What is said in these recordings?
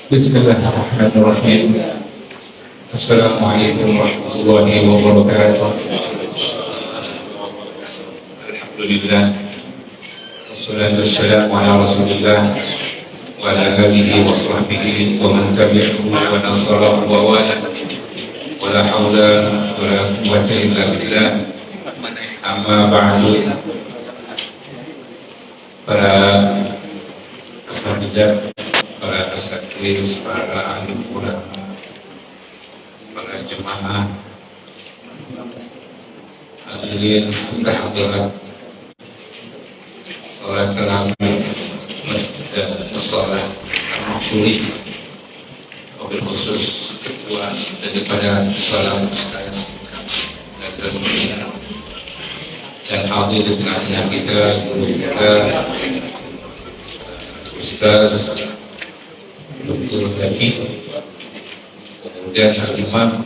Bismillahirrahmanirrahim. Assalamualaikum warahmatullahi wabarakatuh. Alhamdulillah, wassalatu wassalamu ala rasulillah wa ala alihi wa sahbihi wa man tabi'ahu wa nasarahu wa wala wa la hawla wa la quwwata illa billah. Amma ba'du. Para asatidzah, para asatidz, para alim ulama, para jemaah, hadirin dan hadirat salat tarawih dan salat al-maksuri, wabil khusus ketua daripada salat Ustaz dan hadir di tengah kita, guru kita Ustaz Dr. Zaki, kemudian Al-Imam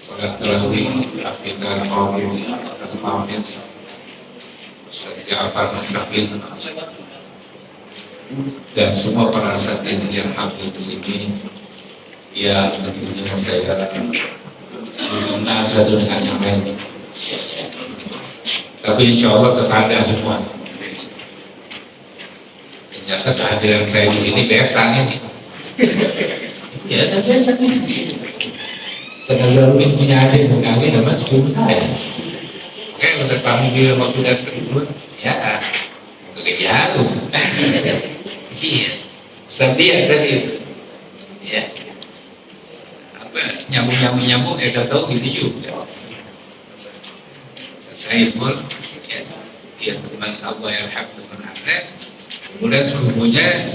salat tarawih Hafidhul Qadir atau Hafiz Ustaz Ja'far Al-Kafil dan semua para asatidz yang hadir di sini. Ya, tentunya saya mengenal satu dengan yang lain, tapi insya Allah tetangga semua. Ternyata kehadiran saya di sini besan ini. Ya, ada besan ini. Karena Zarwin punya adik sekali namanya sepupu saya. Oke, masa kami juga waktu dan kedua, ya, kekejaran. Iya, Ustaz dia tadi, ya, apa nyamuk, tahu gitu juga. Saya pun, ya, dia teman Allah yang Alhamdulillah. Kemudian sepupunya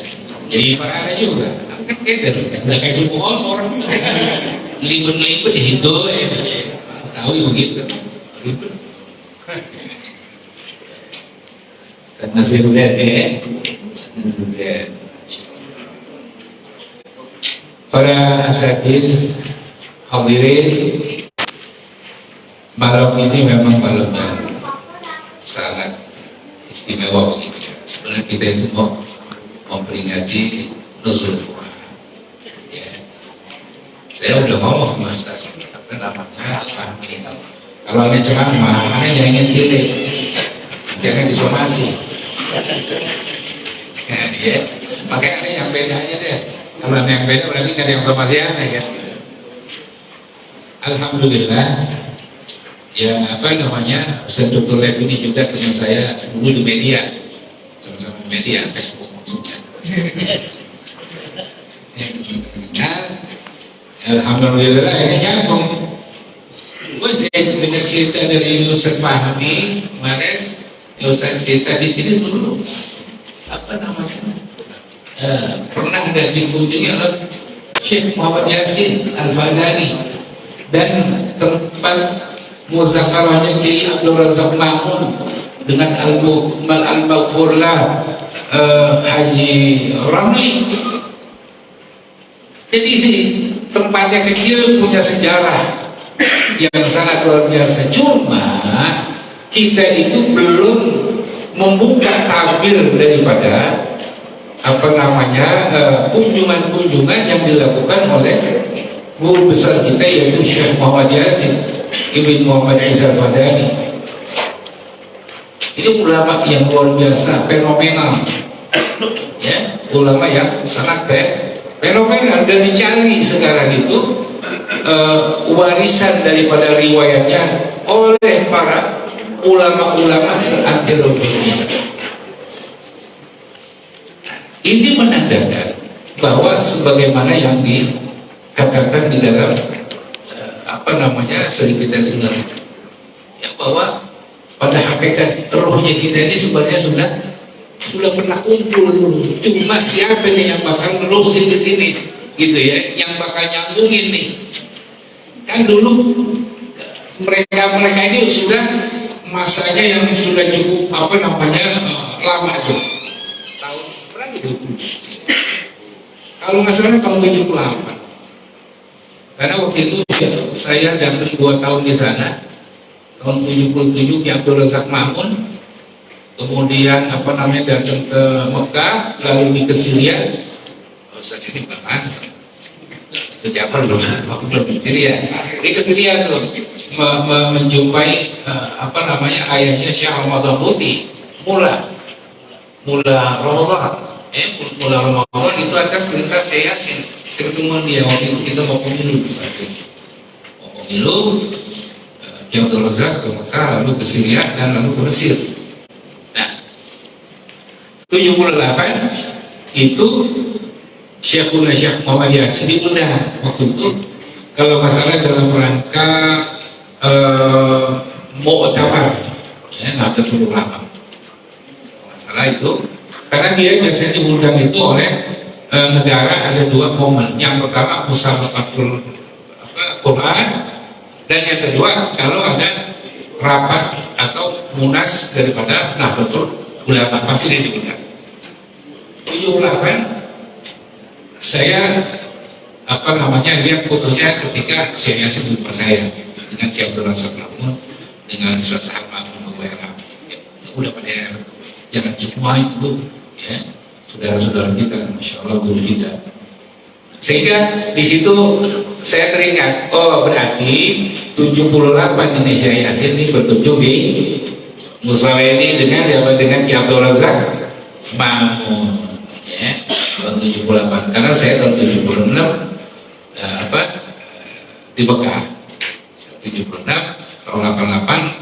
jadi parah juga, kan keder, nggak kayak sepupu orang, libet di situ, tahu ya begitu, libet. Karena para asatidz hadirin, malam ini memang malam yang sangat istimewa bagi kita. Sebenarnya kita itu mau memperingati nuzul Quran. Ya. Saya udah ngomong sama Ustaz, apa namanya, kalau ada ceramah, makanya jangan nyentil, jangan disomasi. Ya, makanya ada yang bedanya deh. Kalau ada yang beda berarti ada yang somasi aneh ya. Alhamdulillah. Ya, apa namanya, Ustaz Dr. Lep ini juga teman saya dulu di media, sama-sama media, Facebook maksudnya. Nah, alhamdulillah ini nyambung. Saya dengar cerita dari Ustaz Fahmi kemarin, Ustaz cerita di sini dulu, apa namanya, pernah ada dikunjungi oleh Syekh Muhammad Yasin Al-Fadani dan tempat muzakarahnya Kiai Abdul Razak Mahmud dengan Al-Maghfurlah Haji Ramli. Jadi ini tempatnya kecil, punya sejarah yang sangat luar biasa. Cuma kita itu belum membuka tabir daripada apa namanya kunjungan-kunjungan yang dilakukan oleh guru besar kita, yaitu Syekh Muhammad Yasin Ibn Muhammad Isa Al-Fadani. Ini ulama yang luar biasa, fenomenal, ya, ulama yang sangat fenomenal dan dicari sekarang itu warisan daripada riwayatnya oleh para ulama-ulama seantero dunia. Ini menandakan bahwa sebagaimana yang dikatakan di dalam apa namanya, sering kita dengar, ya, bahwa pada hakikat rohnya kita ini sebenarnya sudah pernah kumpul dulu. Cuma siapa nih yang bakal nerusin di sini, gitu ya, yang bakal nyambungin nih. Kan dulu mereka ini sudah masanya yang sudah cukup lama itu tahun berapa itu? Kalau nggak salah tahun 78. Karena waktu itu saya datang 2 tahun di sana, tahun 77 di Abdul Razak Mamun, kemudian datang ke Mekah, lalu di Syria. Ustaz ini bahkan sejak belum di Syria. Di Syria tuh menjumpai ayahnya Syekh Ramadan Putih mula Ramadan. Mula Ramadan itu atas perintah saya Yasin. Ketemu dia waktu itu kita mau pemilu, Syekh Abdul Razak ke Mekah, lalu ke Syria dan lalu ke Mesir. Nah, 78 itu Syekh Muhammad Yasin diundang waktu itu, kalau masalah dalam rangka Mu'tamar Nahdlatul Ulama. Masalah itu karena dia biasanya diundang itu oleh negara, ada 2 momen. Yang pertama musabaqatul Quran, dan yang kedua kalau ada rapat atau munas daripada Nahdlatul Ulama, pasti dia diundang. 78 saya lihat fotonya ketika Syekh Yasin jumpa saya dengan Syekh Abdul Razak Mamun, dengan Ustaz Ahmad Mubarak. Udah pada jangan semua itu ya, saudara-saudara kita, Masya Allah, guru kita. Sehingga di situ saya teringat, oh berarti 78 ini Syekh Yasin ini berkunjung di musola ini dengan siapa? Dengan Syekh Abdul Razak Mamun ya, tahun 78. Karena saya tahun 76 di Mekah. 76 tahun 88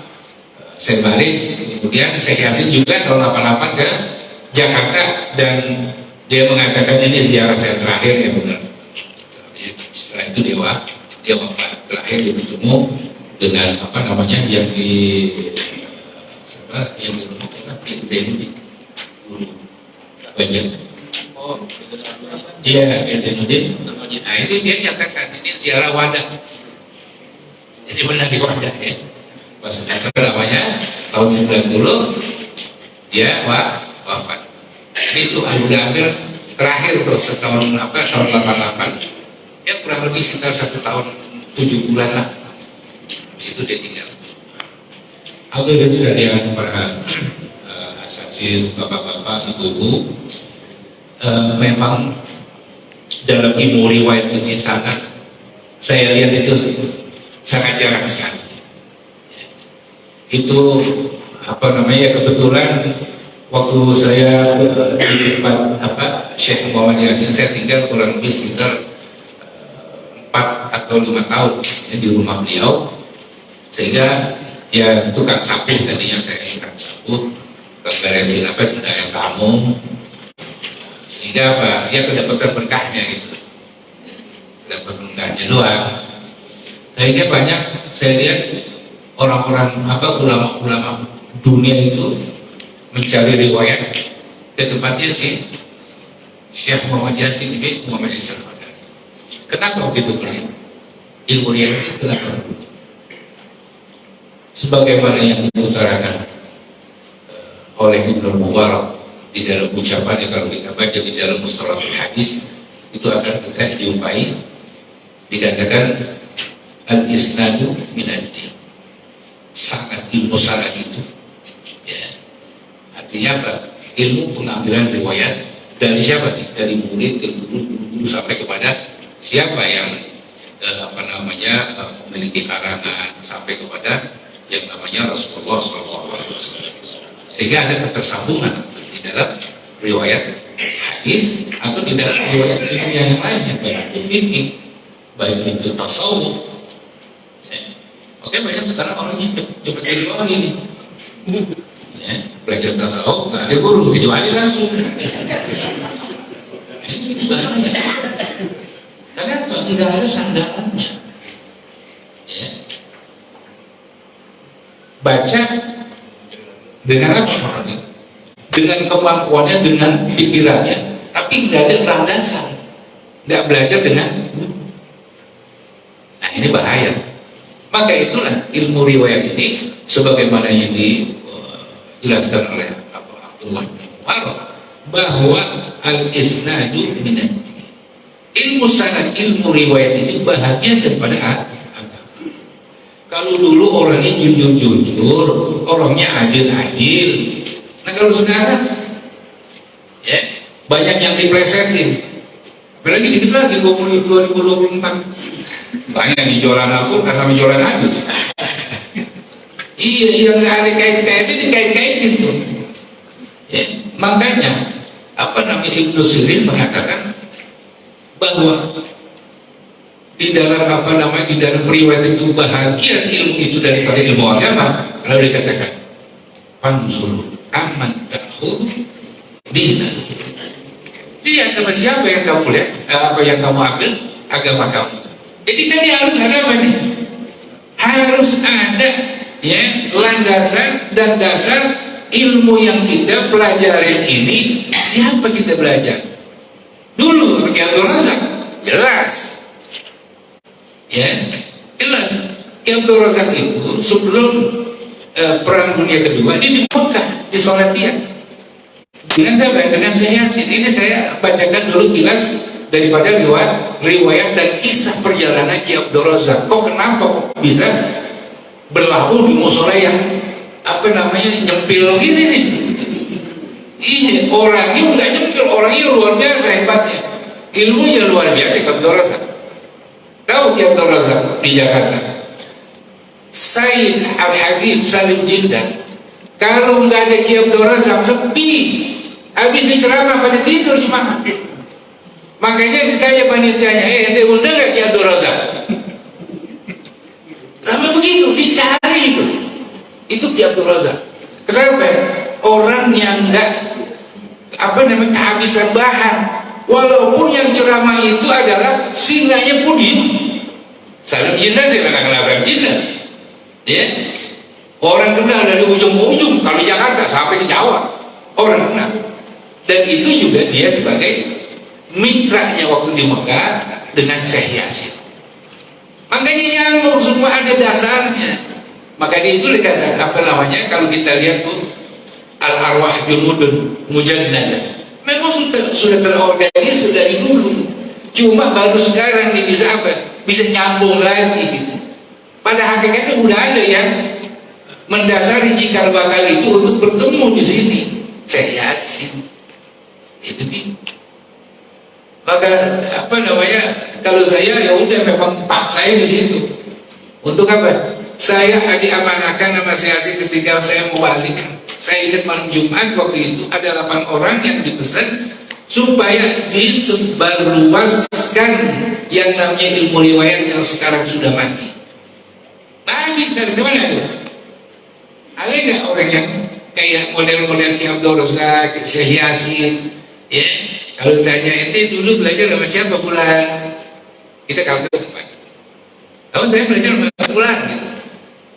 saya balik, kemudian Syekh Yasin juga tahun 88 ke Jakarta, dan dia mengatakan ini ziarah saya terakhir, ya benar. Setelah itu dia wafat. Terakhir dia bertemu dengan yang di Zainuddin Zainuddin. Nah itu dia nyatakan ini ziarah wadah, jadi benar di wadah ya. Maksudnya tahun 90 dia wafat. Jadi itu udah hampir terakhir tuh setahun tahun 88 ya, kurang lebih sekitar 1 tahun 7 bulan lah. Habis itu dia tinggal. Atau dari sekalian para asasi, bapak-bapak, ibu-ibu, memang dalam ilmu riwayat ini sangat, saya lihat itu sangat jarang sekali. Itu kebetulan waktu saya di tempat Syekh Muhammad Yasin, saya tinggal kurang lebih sekitar 4 atau 5 tahun ya, di rumah beliau, sehingga ya tukang sapu tadinya, saya tukang sapu, beresin sedang tamu, sehingga ya kedapatan berkahnya gitu, dapat berkahnya doang. Sehingga banyak saya lihat orang-orang ulama-ulama dunia itu mencari riwayat ke tempatnya si Syekh Muhammad Yasin bin Muhammad Yasin. Kenapa begitu Pak? Ilmu riwayat kenapa? Sebagaimana yang diutarakan oleh Ibnu Mubarak di dalam ucapannya, kalau kita baca di dalam Mustalahul Hadis itu akan kita jumpai dikatakan al-isnadu minad-din. Sangat ilmu sanad itu ya. Artinya apa? Ilmu pengambilan riwayat dari siapa nih? Dari murid ke guru sampai kepada siapa yang memiliki karangan, sampai kepada yang namanya Rasulullah SAW. Sehingga ada ketersambungan di dalam riwayat hadis atau di dalam riwayat ilmu yang lainnya, baik itu fikih, baik itu tasawuf. Oke, banyak sekarang orang yang cepat jadi wali nih. Ya, belajar tasawuf nggak ada guru, jadi wali langsung. Ini bahaya. Karena nggak ada sandarannya. Ya. Baca dengan apa? Dengan kemampuannya, dengan pikirannya, tapi nggak ada landasan. Nggak belajar dengan nah ini bahaya. Maka itulah ilmu riwayat ini sebagaimana yang dijelaskan oleh Abdullah bin Mubarak bahwa al-isnadu minan ilmu sanad, ilmu riwayat ini bahagian daripada agama. Kalau dulu orangnya jujur-jujur, orangnya adil-adil. Nah kalau sekarang ya banyak yang dipresetin. Apalagi dikit lagi 2024 banyak yang jualan aku karena jualan habis. Iya, yang ada kait-kaitnya dikait-kaitin tuh. Ya, makanya Ibnu Sirin mengatakan bahwa di dalam di dalam riwayat itu bahagian ilmu itu daripada ilmu agama. Lalu dikatakan panzul aman ta'khud dinan. Dia agama siapa yang kamu lihat, apa yang kamu ambil, agama kamu. Jadi kan dia harus ada apa nih? Harus ada ya landasan dan dasar ilmu yang kita pelajarin ini. Siapa kita belajar? Dulu Ki Abdul Razak jelas, ya jelas. Ki Abdul Razak itu sebelum Perang Dunia Kedua dia di Mekah di Salatiah. Dengan saya Yasin ini saya bacakan dulu kilas daripada riwayat dan kisah perjalanan Ki Abdul Razak. Kenapa bisa berlabuh di musola yang nyempil gini nih? Iya, orangnya nggak nyempil, orangnya luar biasa hebatnya, ilmunya luar biasa. Ki Abdul Razak, tahu Ki Abdul Razak di Jakarta, Sayyid Al-Habib Salim Jindan, kalau nggak ada Ki Abdul Razak sepi, habis diceramah pada tidur cuma. Makanya ditanya panitianya, ente undang nggak Ki Abdul Razak? Sama begitu, dicari itu Ki Abdul Razak. Kenapa? Orang yang nggak kehabisan bahan, walaupun yang ceramah itu adalah singanya pudin. Salim Jindan, saya nggak kenal Salim Jindan, ya. Orang kenal dari ujung ke ujung, kalau Jakarta sampai ke Jawa, orang kenal. Dan itu juga dia sebagai mitranya waktu di Mekah dengan Syekh Yasin. Makanya nyambung, semua ada dasarnya. Maka dia itu dikatakan kalau kita lihat tuh al-arwah junudun mujannada, memang sudah terorganisir dari dulu, cuma baru sekarang dia bisa nyambung lagi gitu. Pada hakikatnya udah ada yang mendasari cikal bakal itu untuk bertemu di sini. Syekh Yasin itu gitu. Maka kalau saya ya udah memang pak saya di situ. Untuk apa? Saya diamanahkan sama Syekh Yasin ketika saya mau balik. Saya ingat malam Jumat waktu itu ada 8 orang yang dipesan supaya disebarluaskan yang namanya ilmu riwayat yang sekarang sudah mati. Lagi sekarang di mana itu? Ada nggak orang yang kayak model-model Ki Abdul Razak, Syekh Yasin? Ya, kalau tanya itu dulu belajar sama siapa Fulan? Kita kalau saya belajar sama Fulan. Gitu.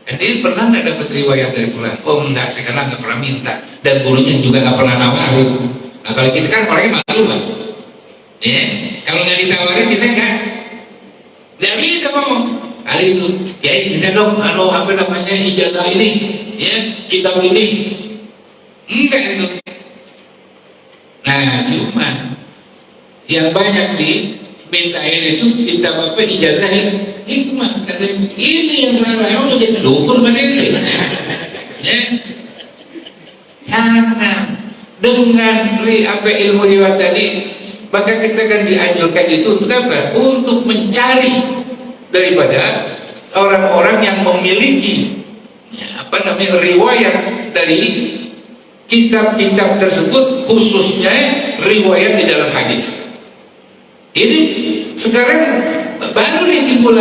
Nanti pernah nggak dapat riwayat dari Fulan? Oh enggak, sekarang nggak pernah minta, dan gurunya juga nggak pernah nawarin. Nah kalau kita kan orangnya malu kan, ya kalau nggak ditawarin kita nggak bisa ngomong. Kali itu, ya minta dong, ijazah ini, ya kitab ini, enggak itu. Nah cuma yang banyak dimintain itu kitab ijazah hikmah. Ini yang salah, emang jadi dukun pada itu. Ya, karena dengan ilmu riwayat tadi, maka kita kan dianjurkan itu untuk apa? Untuk mencari daripada orang-orang yang memiliki riwayat dari kitab-kitab tersebut, khususnya riwayat di dalam hadis. Ini sekarang baru nih timbul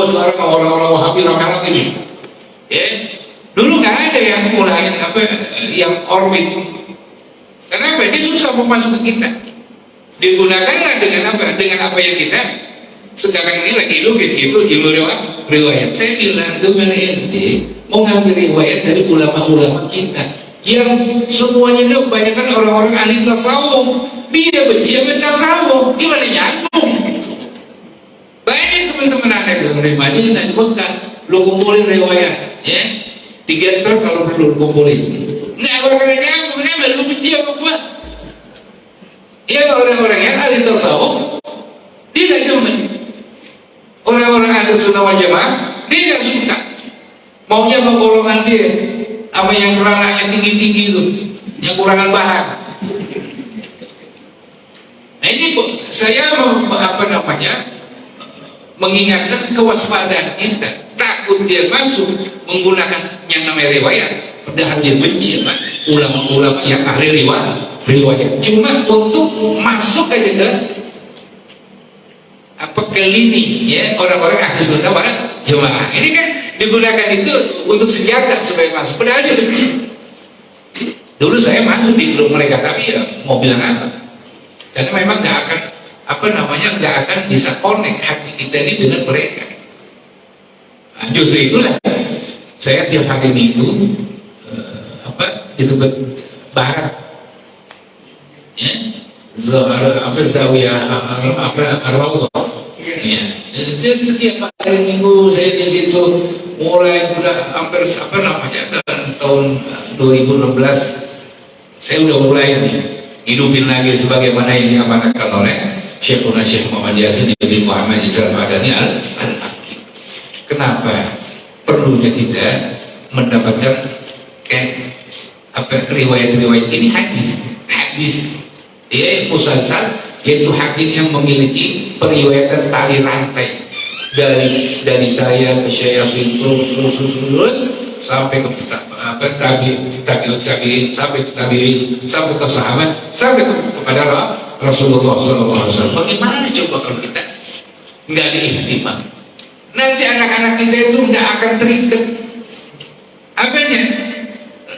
sekarang orang-orang Wahabi ramai ini. Ya, dulu nggak ada yang mulai yang orbit. Kenapa? Dia susah mau masuk ke kita. Digunakanlah dengan apa yang kita sekarang ini lagi hidupin, itu ilmu riwayat. Saya bilang gimana ente mau ngambil riwayat dari ulama-ulama kita yang semuanya itu kebanyakan orang-orang ahli tasawuf. Dia benci sama tasawuf, gimana nyambung? Banyak teman-teman ada di Madinah, di Mekah, lu kumpulin riwayat, ya 3 truk kalau perlu kumpulin. Nggak orang-orang kamu, kenapa lu benci sama gua? Ya orang-orang yang ahli tasawuf dia nggak demen. Orang-orang ahli sunnah wal jamaah dia nggak suka. Maunya sama golongan dia, sama yang celananya tinggi-tinggi itu, yang kurangan bahan. Nah ini saya mengingatkan kewaspadaan kita, takut dia masuk menggunakan yang namanya riwayat, padahal dia benci sama ulama-ulama yang ahli riwayat, cuma untuk masuk aja ke lini ya orang-orang ahli sunnah wal jamaah. Ini kan digunakan itu untuk senjata supaya masuk, padahal dia benci. Dulu saya masuk di grup mereka, tapi ya mau bilang apa? Karena memang nggak akan nggak akan bisa connect hati kita ini dengan mereka. Nah, justru itulah saya tiap hari Minggu itu barat ya zawiyah Raudhah ya. Setiap hari Minggu saya di situ mulai udah hampir tahun 2016 saya udah mulai nih hidupin lagi sebagaimana yang diamanatkan oleh Syekhuna Syekh Muhammad Yasin bin Muhammad Izal Madani Al-Aqi. Kenapa perlunya kita mendapatkan riwayat-riwayat ini? Hadis ya musalsal, yaitu hadis yang memiliki periwayatan tali rantai dari saya ke Syekh Yasin terus sampai ke tabi'in sampai ke tabi'in sampai ke sahabat sampai kepada Rasulullah SAW. Bagaimana coba kalau kita nggak ada ihtimam? Nanti anak-anak kita itu nggak akan terikat apanya,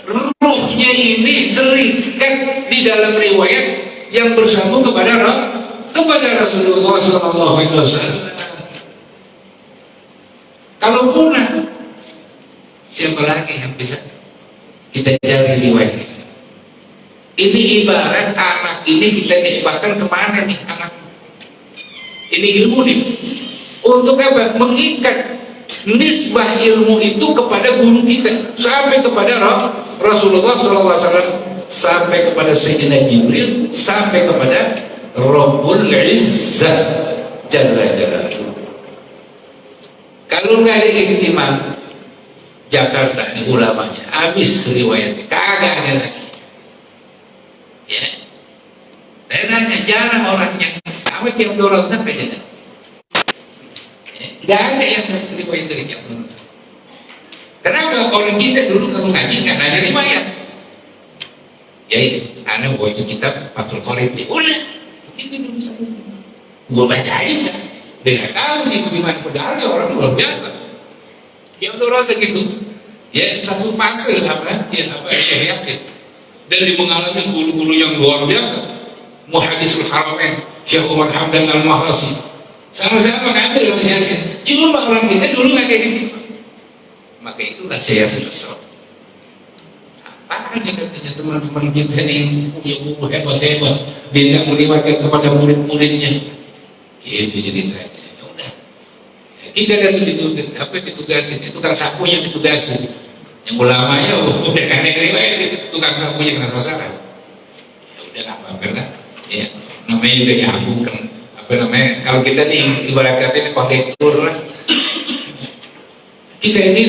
ruhnya ini terikat di dalam riwayat yang bersambung kepada Rasulullah SAW. Kalau punah, siapa lagi yang bisa kita cari riwayat? Ini ibarat anak ini kita nisbahkan kemana nih anak? Ini ilmu nih. Untuk apa? Mengikat nisbah ilmu itu kepada guru kita sampai kepada Rasulullah SAW, sampai kepada Sayyidina Jibril, sampai kepada Rabbul Izzah Jalla Jalaluhu. Kalau nggak ada ihtimam, Jakarta ini ulamanya habis riwayatnya, kagak ada lagi. Ya, saya nanya jarang orang yang apa tiap dorong sampai jadi. Nggak ada yang riwayat dari tiap dorong. Kenapa orang kita dulu kalau ngaji nggak nanya riwayat? Ya, anak bawa itu kitab Fathul Qorib, udah, itu dulu saya. Gue bacain kan. Dia nggak tahu nih bagaimana, padahal dia orang luar biasa. Dia udah rasa gitu, ya satu fase Syekh Yasin, dan dia mengalami guru-guru yang luar biasa. Muhaddisul Haramain Syekh Umar Hamdan Al-Mahrasi sama-sama ngambil sama Syekh Yasin. Cuma orang kita dulu nggak kayak gitu. Maka itulah Syekh Yasin besar. Apaan ya katanya teman-teman kita nih punya guru hebat-hebat, dia nggak meriwayatkan kepada murid-muridnya. Itu ceritanya. Ya udah, kita lihat ditugasin, itu tukang sapunya ditugasin. Yang ulamanya udah kena riwayat, tukang sapunya kena sasaran. Ya udah nggak apa-apa lah. Ya, namanya udah nyambung kan. Kalau kita nih ibarat kata ini kondektur lah. Kita ini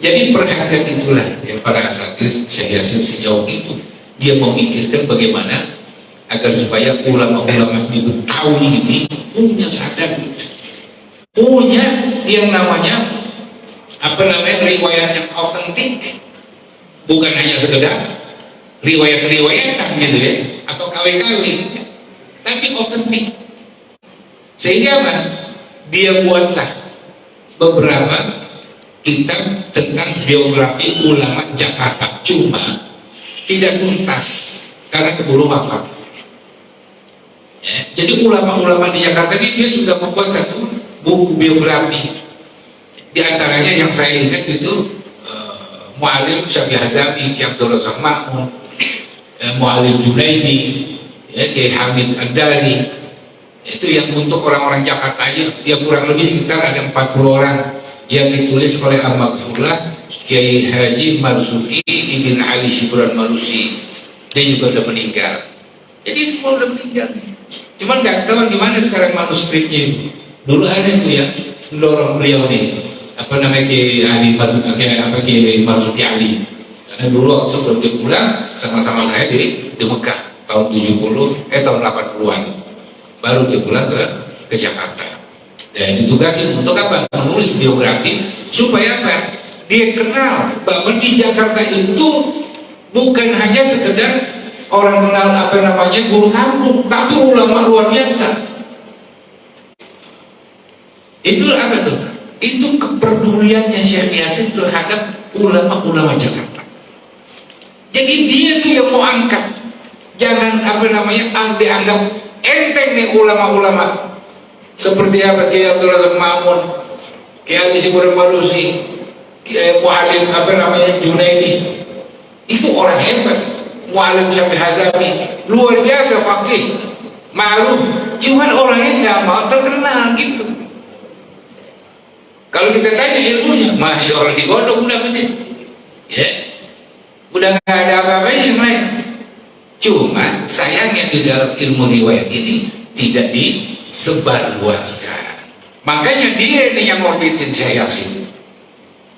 jadi perhatian itulah ya, para asatidz Syekh Yasin sejauh itu dia memikirkan bagaimana agar supaya ulama-ulama di Betawi ini punya sadar, punya yang namanya riwayat yang autentik, bukan hanya sekedar riwayat-riwayatan gitu ya, atau KW-KW, tapi autentik. Sehingga apa? Dia buatlah beberapa kitab tentang biografi ulama Jakarta, cuma tidak tuntas karena keburu wafat. Ya, jadi ulama-ulama di Jakarta ini dia sudah membuat satu buku biografi. Di antaranya yang saya ingat itu Mu'alim Syafi'i Hazami, Ki Abdul Razak Ma'mun, Mu'alim Junaidi, Ki Hamid Ad-Dari. Itu yang untuk orang-orang Jakarta aja, ya kurang lebih sekitar ada 40 orang yang ditulis oleh Al-Maghfurlah Kiai Haji Marzuki Ibn Ali Shibran Malusi, dia juga udah meninggal. Jadi semua udah meninggal. Cuman nggak tahu di mana sekarang manuskripnya itu. Dulu ada tuh yang mendorong beliau nih, apa namanya, Kiai Ali Kiai Marzuki Ali. Karena dulu sebelum dia pulang sama-sama saya di Mekah tahun 80-an, baru dia pulang ke Jakarta. Dan ditugasin untuk apa? Menulis biografi supaya apa? Dia kenal bahwa di Jakarta itu bukan hanya sekedar orang kenal apa namanya guru kampung, tapi ulama luar biasa. Itu apa tuh? Itu kepeduliannya Syekh Yasin terhadap ulama-ulama Jakarta. Jadi dia tuh yang mau angkat, jangan apa namanya dianggap enteng nih ulama-ulama seperti apa Kiai Abdul Razak Mamun, Kiai Ali Shibran Malusi, Kiai Mu'alim apa namanya Junaidi. Itu orang hebat. Mu'alim Syafi'i Hazami luar biasa, faqih, ma'ruf, cuman orangnya nggak mau terkenal gitu. Kalau kita tanya ilmunya, masih orang digodok udah bener, ya, udah nggak ada apa-apanya yang lain. Cuma sayangnya di dalam ilmu riwayat ini tidak disebarluaskan. Makanya dia ini yang ngorbitin Syekh Yasin.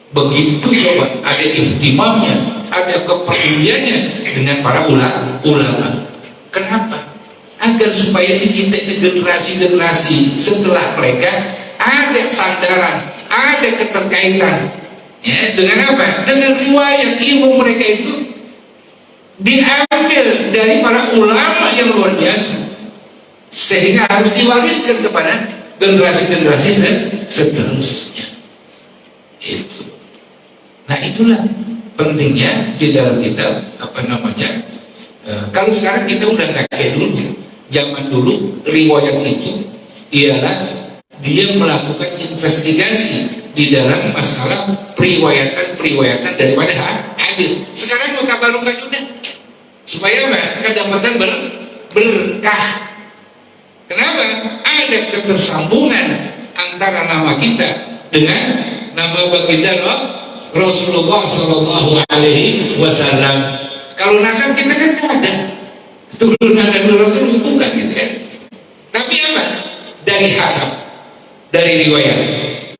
Begitu coba ada ihtimamnya, ada kepeduliannya dengan para ulama. Kenapa? Agar supaya kita generasi-generasi setelah mereka ada sandaran, ada keterkaitan, ya, dengan apa? Dengan riwayat ilmu mereka itu diambil dari para ulama yang luar biasa, sehingga harus diwariskan kepada generasi-generasi seterusnya. Itu. Nah itulah pentingnya di dalam kitab apa namanya. Kalau sekarang kita udah nggak kayak dulu. Zaman dulu riwayat itu ialah dia melakukan investigasi di dalam masalah periwayatan daripada hadis. Sekarang mau tabarukah juga supaya apa? Kedapatan berkah. Kenapa? Ada ketersambungan antara nama kita dengan nama baginda Rasulullah Sallallahu Alaihi Wasallam. Kalau nasab kita kan tidak ada turunan dari Rasul, bukan gitu kan? Tapi apa? Dari hasab, dari riwayat.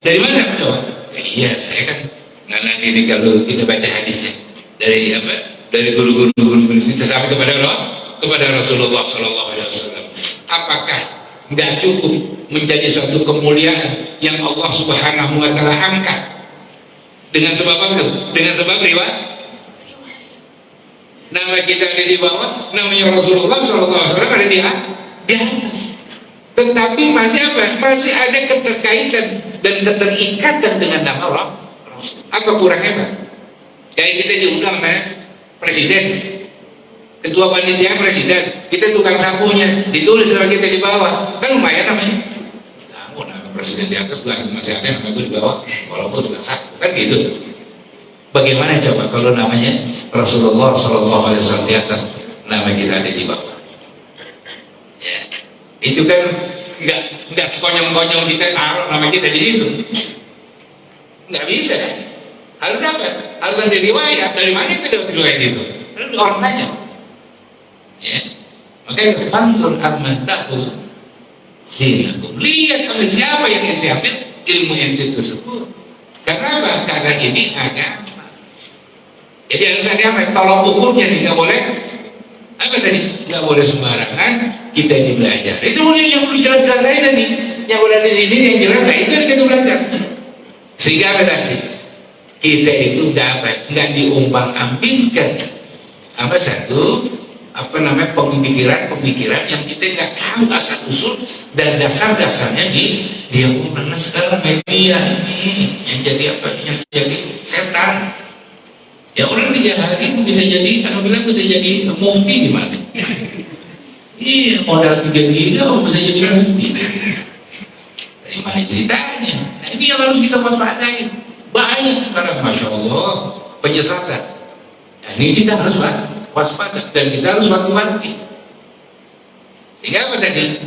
Dari mana coba? Iya, saya kan nanti ini kalau kita baca hadisnya dari apa? Dari guru-guru kita sampai kepada Rasulullah Sallallahu Alaihi Wasallam. Apakah nggak cukup menjadi suatu kemuliaan yang Allah Subhanahu Wa Taala angkat dengan sebab apa? Dengan sebab riwayat. Nama kita ada di bawah, namanya Rasulullah Sallallahu Alaihi Wasallam ada di atas. Tetapi masih apa? Masih ada keterkaitan dan keterikatan dengan nama Allah. Apa kurang hebat? Kayak kita diundang presiden, ketua panitia presiden, kita tukang sapunya, ditulis nama kita di bawah, kan lumayan namanya. Kamu nama presiden di atas, masih ada nama gue di bawah, walaupun tukang sapu, kan gitu. Bagaimana coba kalau namanya Rasulullah Sallallahu Alaihi Wasallam di atas, nama kita ada di bawah? Ya. Itu kan nggak sekonyong-konyong kita taruh nama kita di situ, nggak bisa kan? Harus apa? Harus ada riwayat. Dari mana itu dapat riwayat itu? Lalu orang tanya. Ya, makanya fanzur amman ta'khudh dinakum. Lihat oleh siapa yang ente ambil ilmu ente tersebut. Karena apa? Karena ini agama. Jadi harus ada apa? Tolong ukurnya nih, nggak boleh apa tadi? Nggak boleh sembarangan kita ini belajar. Itu yang perlu jelas-jelas aja nih. Yang udah di sini yang jelas, nah itu yang kita belajar. Sehingga apa tadi? Kita itu nggak diumbang-ambingkan apa satu apa namanya pemikiran yang kita nggak tahu asal usul dan dasar-dasarnya dia umumkan. Sekarang media ini yang jadi apa? Yang jadi setan. Ya orang 3 hari bisa jadi, kalau bilang bisa jadi mufti di mana? Iya, modal 3 giga bisa jadi mufti. Dari mana ceritanya? Nah ini yang harus kita waspadai. Banyak sekarang, masya Allah, penyesatan. Nah, ini kita harus waspada dan kita harus wanti-wanti. Sehingga apa tadi?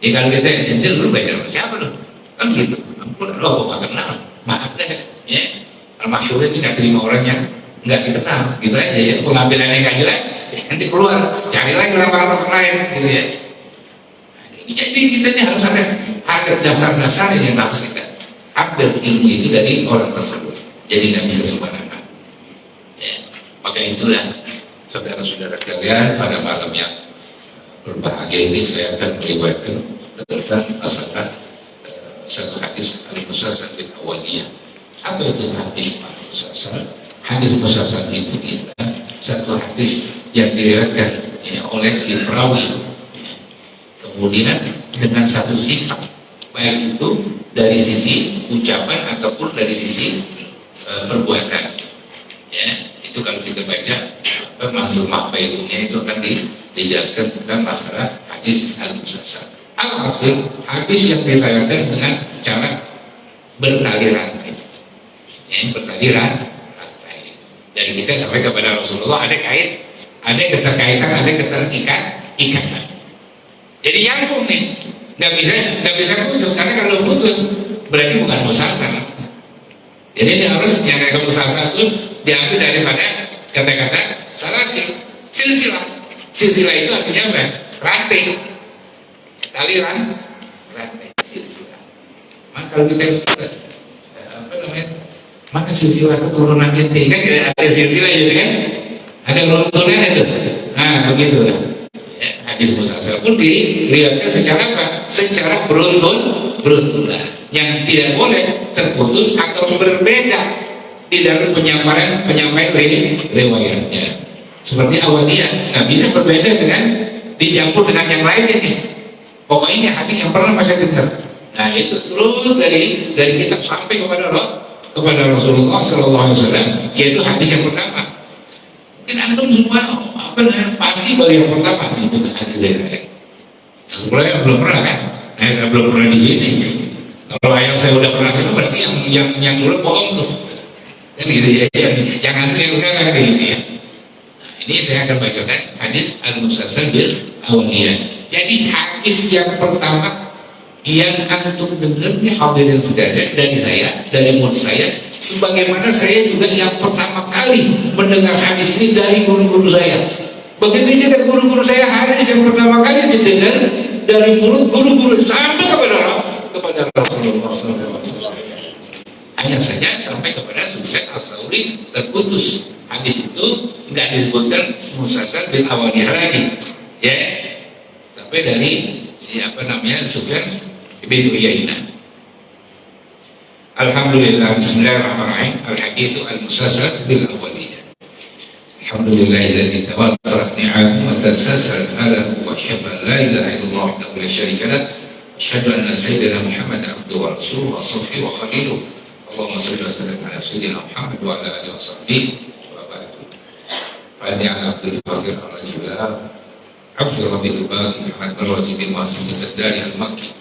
Ya kalau kita dulu belajar sama siapa loh? Kan gitu. Loh, gak kenal. Maaf deh. Ya. Al-Masyhur ini nggak terima orang yang nggak dikenal, gitu aja ya. Pengambilannya nggak jelas, nanti keluar, cari lagi orang lain, gitu ya. Jadi kita ini harus ada dasar-dasar yang harus kita ambil ilmu itu dari orang tersebut. Jadi nggak bisa sembarangan. Ya. Maka itulah saudara-saudara sekalian, pada malam yang berbahagia ini saya akan meriwayatkan tentang masalah satu hadis al-Musalsal bil awaliyah. Apa itu hadis al-Musalsal? Hadis al-Musalsal itu adalah satu hadis yang diriwayatkan ya, oleh si perawi, kemudian dengan satu sifat, baik itu dari sisi ucapan ataupun dari sisi perbuatan. Ya, itu kalau kita baca Manzumah Baitulnya itu akan dijelaskan tentang masalah hadis al-Musalsal. Alhasil hadis yang diriwayatkan dengan cara bertali rantai, ya, bertali rantai dari kita sampai kepada Rasulullah. Ada kait, ada keterkaitan, ada keterikatan. Jadi nyambung nih, nggak bisa putus, karena kalau putus berarti bukan musalsal. Jadi ini harus yang kayak musalsal itu diambil daripada kata-kata salasil, silsilah. Silsilah itu artinya apa? Rantai. Aliran rantai silsilah. Maka kalau kita apa namanya? Mana silsilah keturunan kita kan ada silsilah gitu kan? Ada runtunan itu. Nah begitu lah. Ya, hadis musalsal pun diriwayatkan secara apa? Secara beruntun lah. Yang tidak boleh terputus atau berbeda di dalam penyampaian riwayatnya. Seperti awaliyah nggak bisa berbeda dengan dicampur dengan yang lain ini. Pokoknya ini hadis yang pernah saya dengar. Nah itu terus dari kitab sampai kepada Rasulullah SAW, yaitu hadis yang pertama. Mungkin antum semua pasti baru yang pertama itu hadis dari saya. Sebelumnya belum pernah kan? Nah saya belum pernah di sini. Kalau yang saya udah pernah sini berarti yang dulu bohong tuh. Kan gitu ya, yang asli yang sekarang kayak gitu ya. Nah, ini saya akan bacakan hadis al-Musalsal bil awaliyah. Jadi hadis yang pertama yang antum dengar nih hadirin sekalian dari saya, dari mulut saya, sebagaimana saya juga yang pertama kali mendengar hadis ini dari guru-guru saya. Begitu juga guru-guru saya hadis yang pertama kali didengar dari mulut guru-guru sampai kepada Rasulullah SAW. Hanya saja sampai kepada Sufyan Ats-Tsauri terputus. Hadis itu nggak disebutkan musalsal bil awaliyah lagi, ya. Sampai dari siapa namanya Sufyan bin Uyainah. Alhamdulillah, bismillahirrahmanirrahim. Al-hadits al-musalsal bil awaliyah. Alhamdulillahilladzi tawaffarat ni'amuhu wa tasalsalat alahu wa syahada la ilaha illallah wahdahu la syarika lah. Asyhadu anna sayyidina Muhammadan abduhu wa rasuluhu wa safiyuhu wa khaliluhu. Allahumma shalli wa sallim ala sayyidina Muhammad wa ala alihi wa sahbihi wa ba'du. Fa'ani ala Abdul Qadir al-Rajulah حفظ ربي الباقي عن الرازي بن واصل الداري المكي.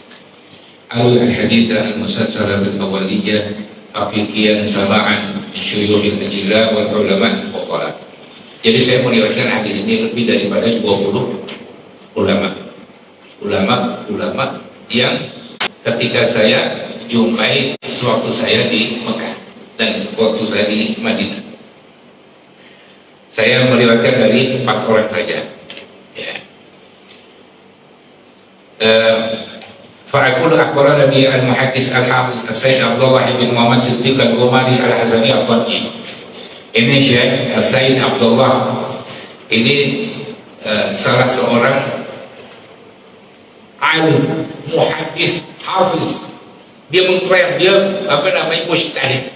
أروي الحديث المسلسل بالأولية حقيقيا سماعا من شيوخ الأجلاء والعلماء الفضلاء. Jadi saya meriwayatkan hadis ini lebih daripada 20 ulama yang ketika saya jumpai sewaktu saya di Mekah dan sewaktu saya di Madinah. Saya meriwayatkan dari 4 orang saja. Ya. Fa'akul akhbar Nabi al-Muhaddis al-Hafiz As-Sayyid Abdullah bin Muhammad Siddiq al-Umari al-Hazani al-Tarji. Ini Syekh As-Sayyid Abdullah ini salah seorang alim, muhaddis, hafiz. Dia mengklaim dia mujtahid.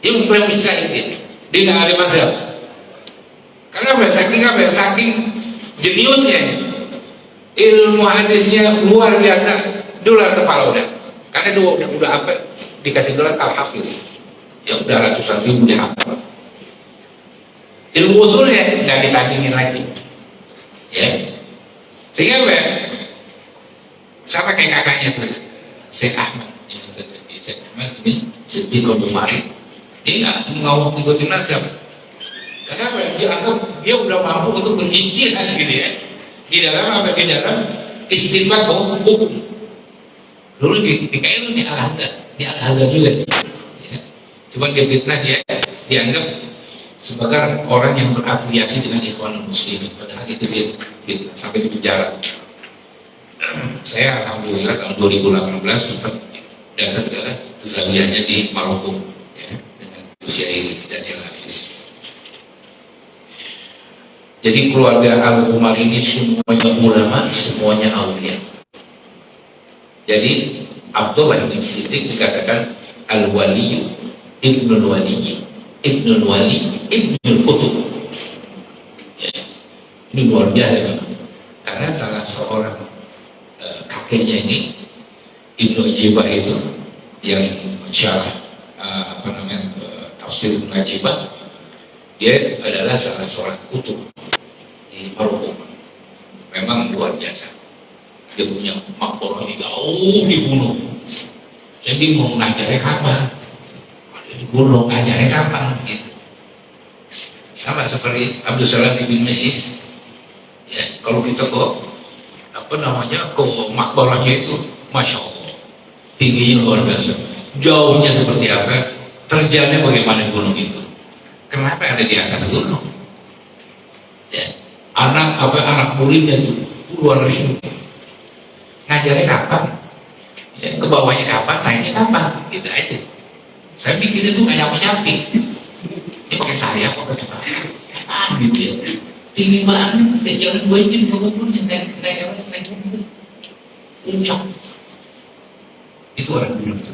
Dia mengklaim mujtahid. Dia nggak ahli mazhab. Karena saking jeniusnya. Ilmu hadisnya luar biasa, dolar kepala udah. Karena dia udah apa? Dikasih dolar al-hafiz. Ya udah ratusan ribu dihafal. Ilmu usulnya nggak ditandingin lagi. Ya. Sehingga apa? Sama kayak kakaknya tuh, Syekh Ahmad. Syekh Ahmad ini Siddiq al-Umari. Dia nggak mau ngikutin nasab. Karena apa? Dia anggap dia udah mampu untuk berijtihad gitu ya. Di dalam apa? Di dalam istinbat hukum. Dulu di KL ini Al-Azhar juga. Ya. Cuman dia fitnah, dia dianggap sebagai orang yang berafiliasi dengan Ikhwanul Muslimin, padahal itu dia fitnah sampai di penjara. Saya alhamdulillah tahun 2018 sempat datang ke zawiyahnya di Maroko, ya, dengan Usyairi dan Daniel Hafiz. Jadi keluarga Al-Umar ini semuanya ulama, semuanya aulia. Jadi Abdullah bin Siddiq dikatakan Al-Waliyu Ibnul Wali, Ibnul Wali, Ibnul Qutub. Ya, ini luar biasa, karena salah seorang kakeknya ini Ibnu Ajibah itu yang mensyarah tafsir Ibnu Ajibah, dia adalah salah seorang kutub di Maroko. Memang luar biasa. Dia punya makbornya jauh di gunung. Jadi mau ngajarnya kapan? Di gunung ngajarnya kapan? Gitu. Sama seperti Abdul Salam ibn Mesis. Ya, kalau kita kok ke makbarahnya itu, masya Allah, tingginya luar biasa, jauhnya seperti apa, terjangnya bagaimana di gunung itu. Kenapa ada di atas gunung? Ya, anak muridnya itu puluhan ribu. Ngajarnya kapan? Ya, ke bawahnya kapan? Naiknya kapan? Gitu aja. Saya pikir itu nggak nyampe. Ini pakai sayap, pakai apa? Gitu ya. Tinggi banget, tidak jalan wajib pengukurnya, naik puncak. Itu orang dulu tuh.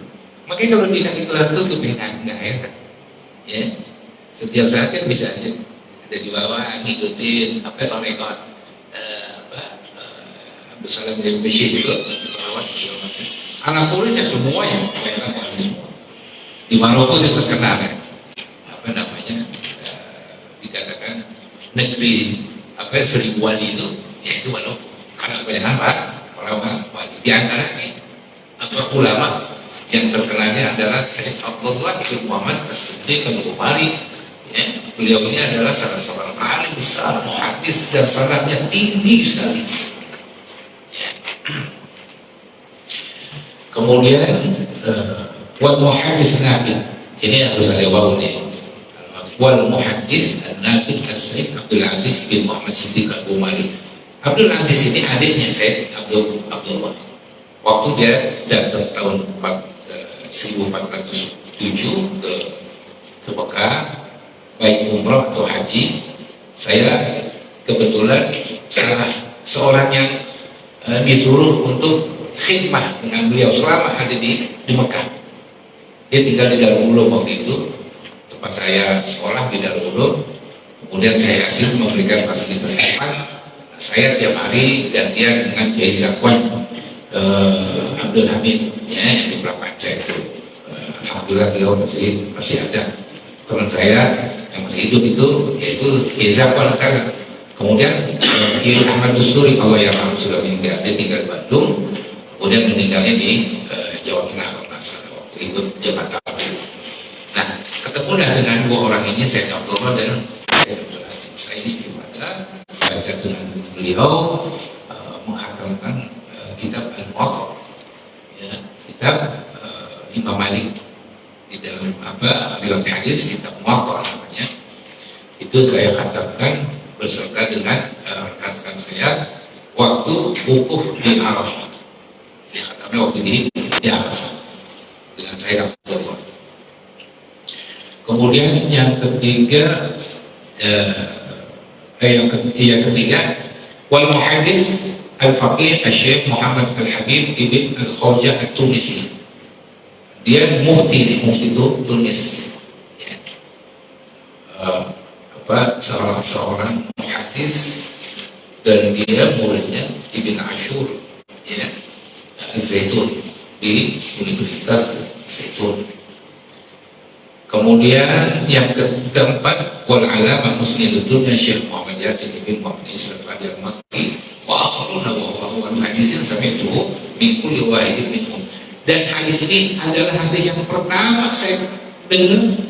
Makanya kalau dikasih gelar tutup ya nggak enak. Ya, setiap saat kan bisa aja ada di bawah ngikutin apa rekod besaran dari Mesir itu salawat segala macam. Anak muridnya semuanya di Maroko itu terkenal ya. Dikatakan negeri seribu wali itu, yaitu Maroko. Karena kebanyakan para wali. Di antaranya ulama yang terkenalnya adalah Syekh Abdullah bin Muhammad As-Siddiq Al-Bukhari. Ya, beliau ini adalah salah seorang alim besar, muhaddis, dan sanadnya tinggi sekali. Ya. Kemudian wal muhaddis Nabi, ini harus ada wawu nih. Wal muhaddis Nabi As-Syekh Abdul Aziz bin Muhammad Siddiq Al-Bukhari. Abdul Aziz ini adiknya Syekh Abdullah. Waktu dia datang tahun 1407 ke Mekah, baik umrah atau haji, saya kebetulan salah seorang yang disuruh untuk khidmah dengan beliau selama ada di Mekah. Dia tinggal di Darul Ulum waktu itu, tempat saya sekolah di Darul Ulum. Kemudian saya hasil memberikan fasilitas sekolah. Saya tiap hari gantian dengan Kiai Zakwan Abdul Hamid, ya, yang di Prapanca itu. Alhamdulillah beliau masih ada. Teman saya yang masih hidup itu yaitu Kiai Zakwan sekarang. Kemudian Kiai Ahmad Dusturi, Allah yang sudah meninggal, dia tinggal di Bandung. Kemudian meninggalnya di Jawa Tengah kalau nggak salah, waktu ikut jabatan. Nah, ketemulah dengan dua orang ini, saya Abdullah dan saya istimewa baca dengan beliau menghatamkan kitab Al-Muwatta, ya, kitab Imam Malik di dalam riwayat hadis, kitab Muwatta namanya. Itu saya khatamkan beserta dengan rekan-rekan saya waktu wukuf di Arafah. Dikhatamnya waktu di Arafah dengan saya Abdullah. Kemudian yang ketiga wal muhaddis al-faqih Syekh Muhammad Al-Habib ibn Al-Khawjah At-Tunisi. Dia mufti itu Tunis, ya. Salah seorang muhaddis, dan dia muridnya Ibn Ashur, ya, Zaitun di Universitas Zaitun. Kemudian yang keempat wal alama musnidud dunya Syekh Muhammad Yasin bin Muhammad Islam Al-Makki wa akharuna wa huwa hadisin sami'tuhu min kulli wahidin minhum. Dan hadis ini adalah hadis yang pertama saya dengar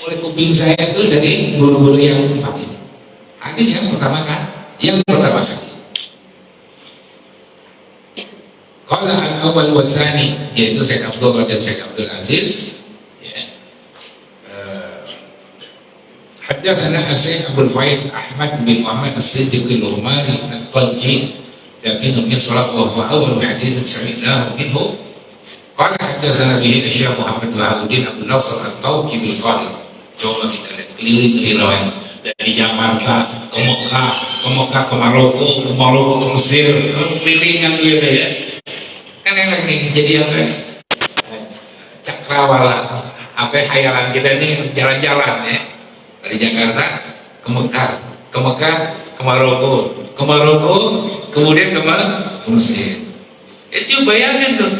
oleh kuping saya itu dari guru-guru yang empat ini. Hadis yang pertama kali. Qala al-awwal wa tsani, yaitu Syekh Abdullah dan Syekh Abdul Aziz. Haddatsana As-Sa'id Abdul Faid Ahmad bin Muhammad As-Siddiq al-Umari Al-Tanji lakinnahu misraq wa huwa awwal hadits sami'nahu minhu. Qala haddatsana bihi Syekh Muhammad Wahabuddin Abdul Nasr Al-Tawqi bil Qahirah. Coba kita lihat keliling riwayat dari Jakarta ke Mekah ke Maroko ke Mesir, kelilingan gitu ya. Kan enak nih jadi apa? Cakrawala, apa hayalan kita nih jalan-jalan ya. Dari Jakarta ke Mekah ke Maroko, kemudian ke Mesir. Itu bayangkan tuh,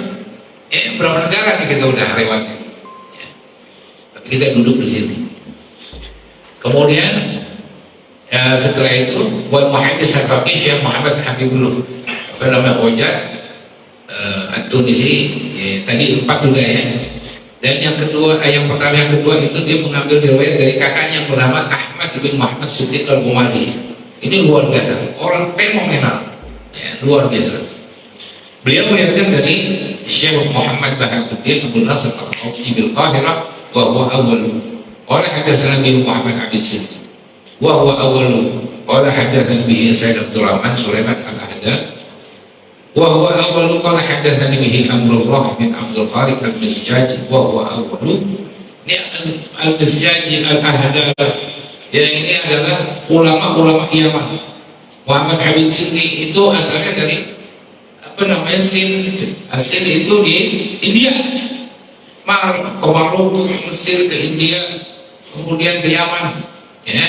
berapa negara nih kita udah lewati. Ya. Tapi kita duduk di sini. Kemudian setelah itu buat muhaddits al-faqih Syekh Muhammad Habibullah apa namanya Khoja At-Tunisi tadi 4 juga ya. Dan yang kedua, yang kedua itu dia mengambil riwayat dari kakaknya yang bernama Ahmad bin Muhammad Siddiq al-Umari. Ini luar biasa, orang fenomenal, ya, luar biasa. Beliau melihatkan dari Syekh Muhammad Bahaduddin Abdul Nasr Al-Tawqi bil Qahirah wa huwa awwal. Qala haddatsana bihi Muhammad Abid Siddiq wa huwa awwal. Qala haddatsana bihi Sayyid Abdul Rahman Sulaiman Al-Ahdan wa huwa awwal. Qala haddatsana bihi Amrullah bin Abdul Khaliq Al-Misjaji wa huwa awwal. Ini Al-Misjaji Al-Ahdan, yang ini adalah ulama-ulama Yaman. Muhammad Abid Siddiq itu asalnya dari apa namanya Sind. Sind itu di India, ke Maroko, ke Mesir, ke India, kemudian ke Yaman, ya.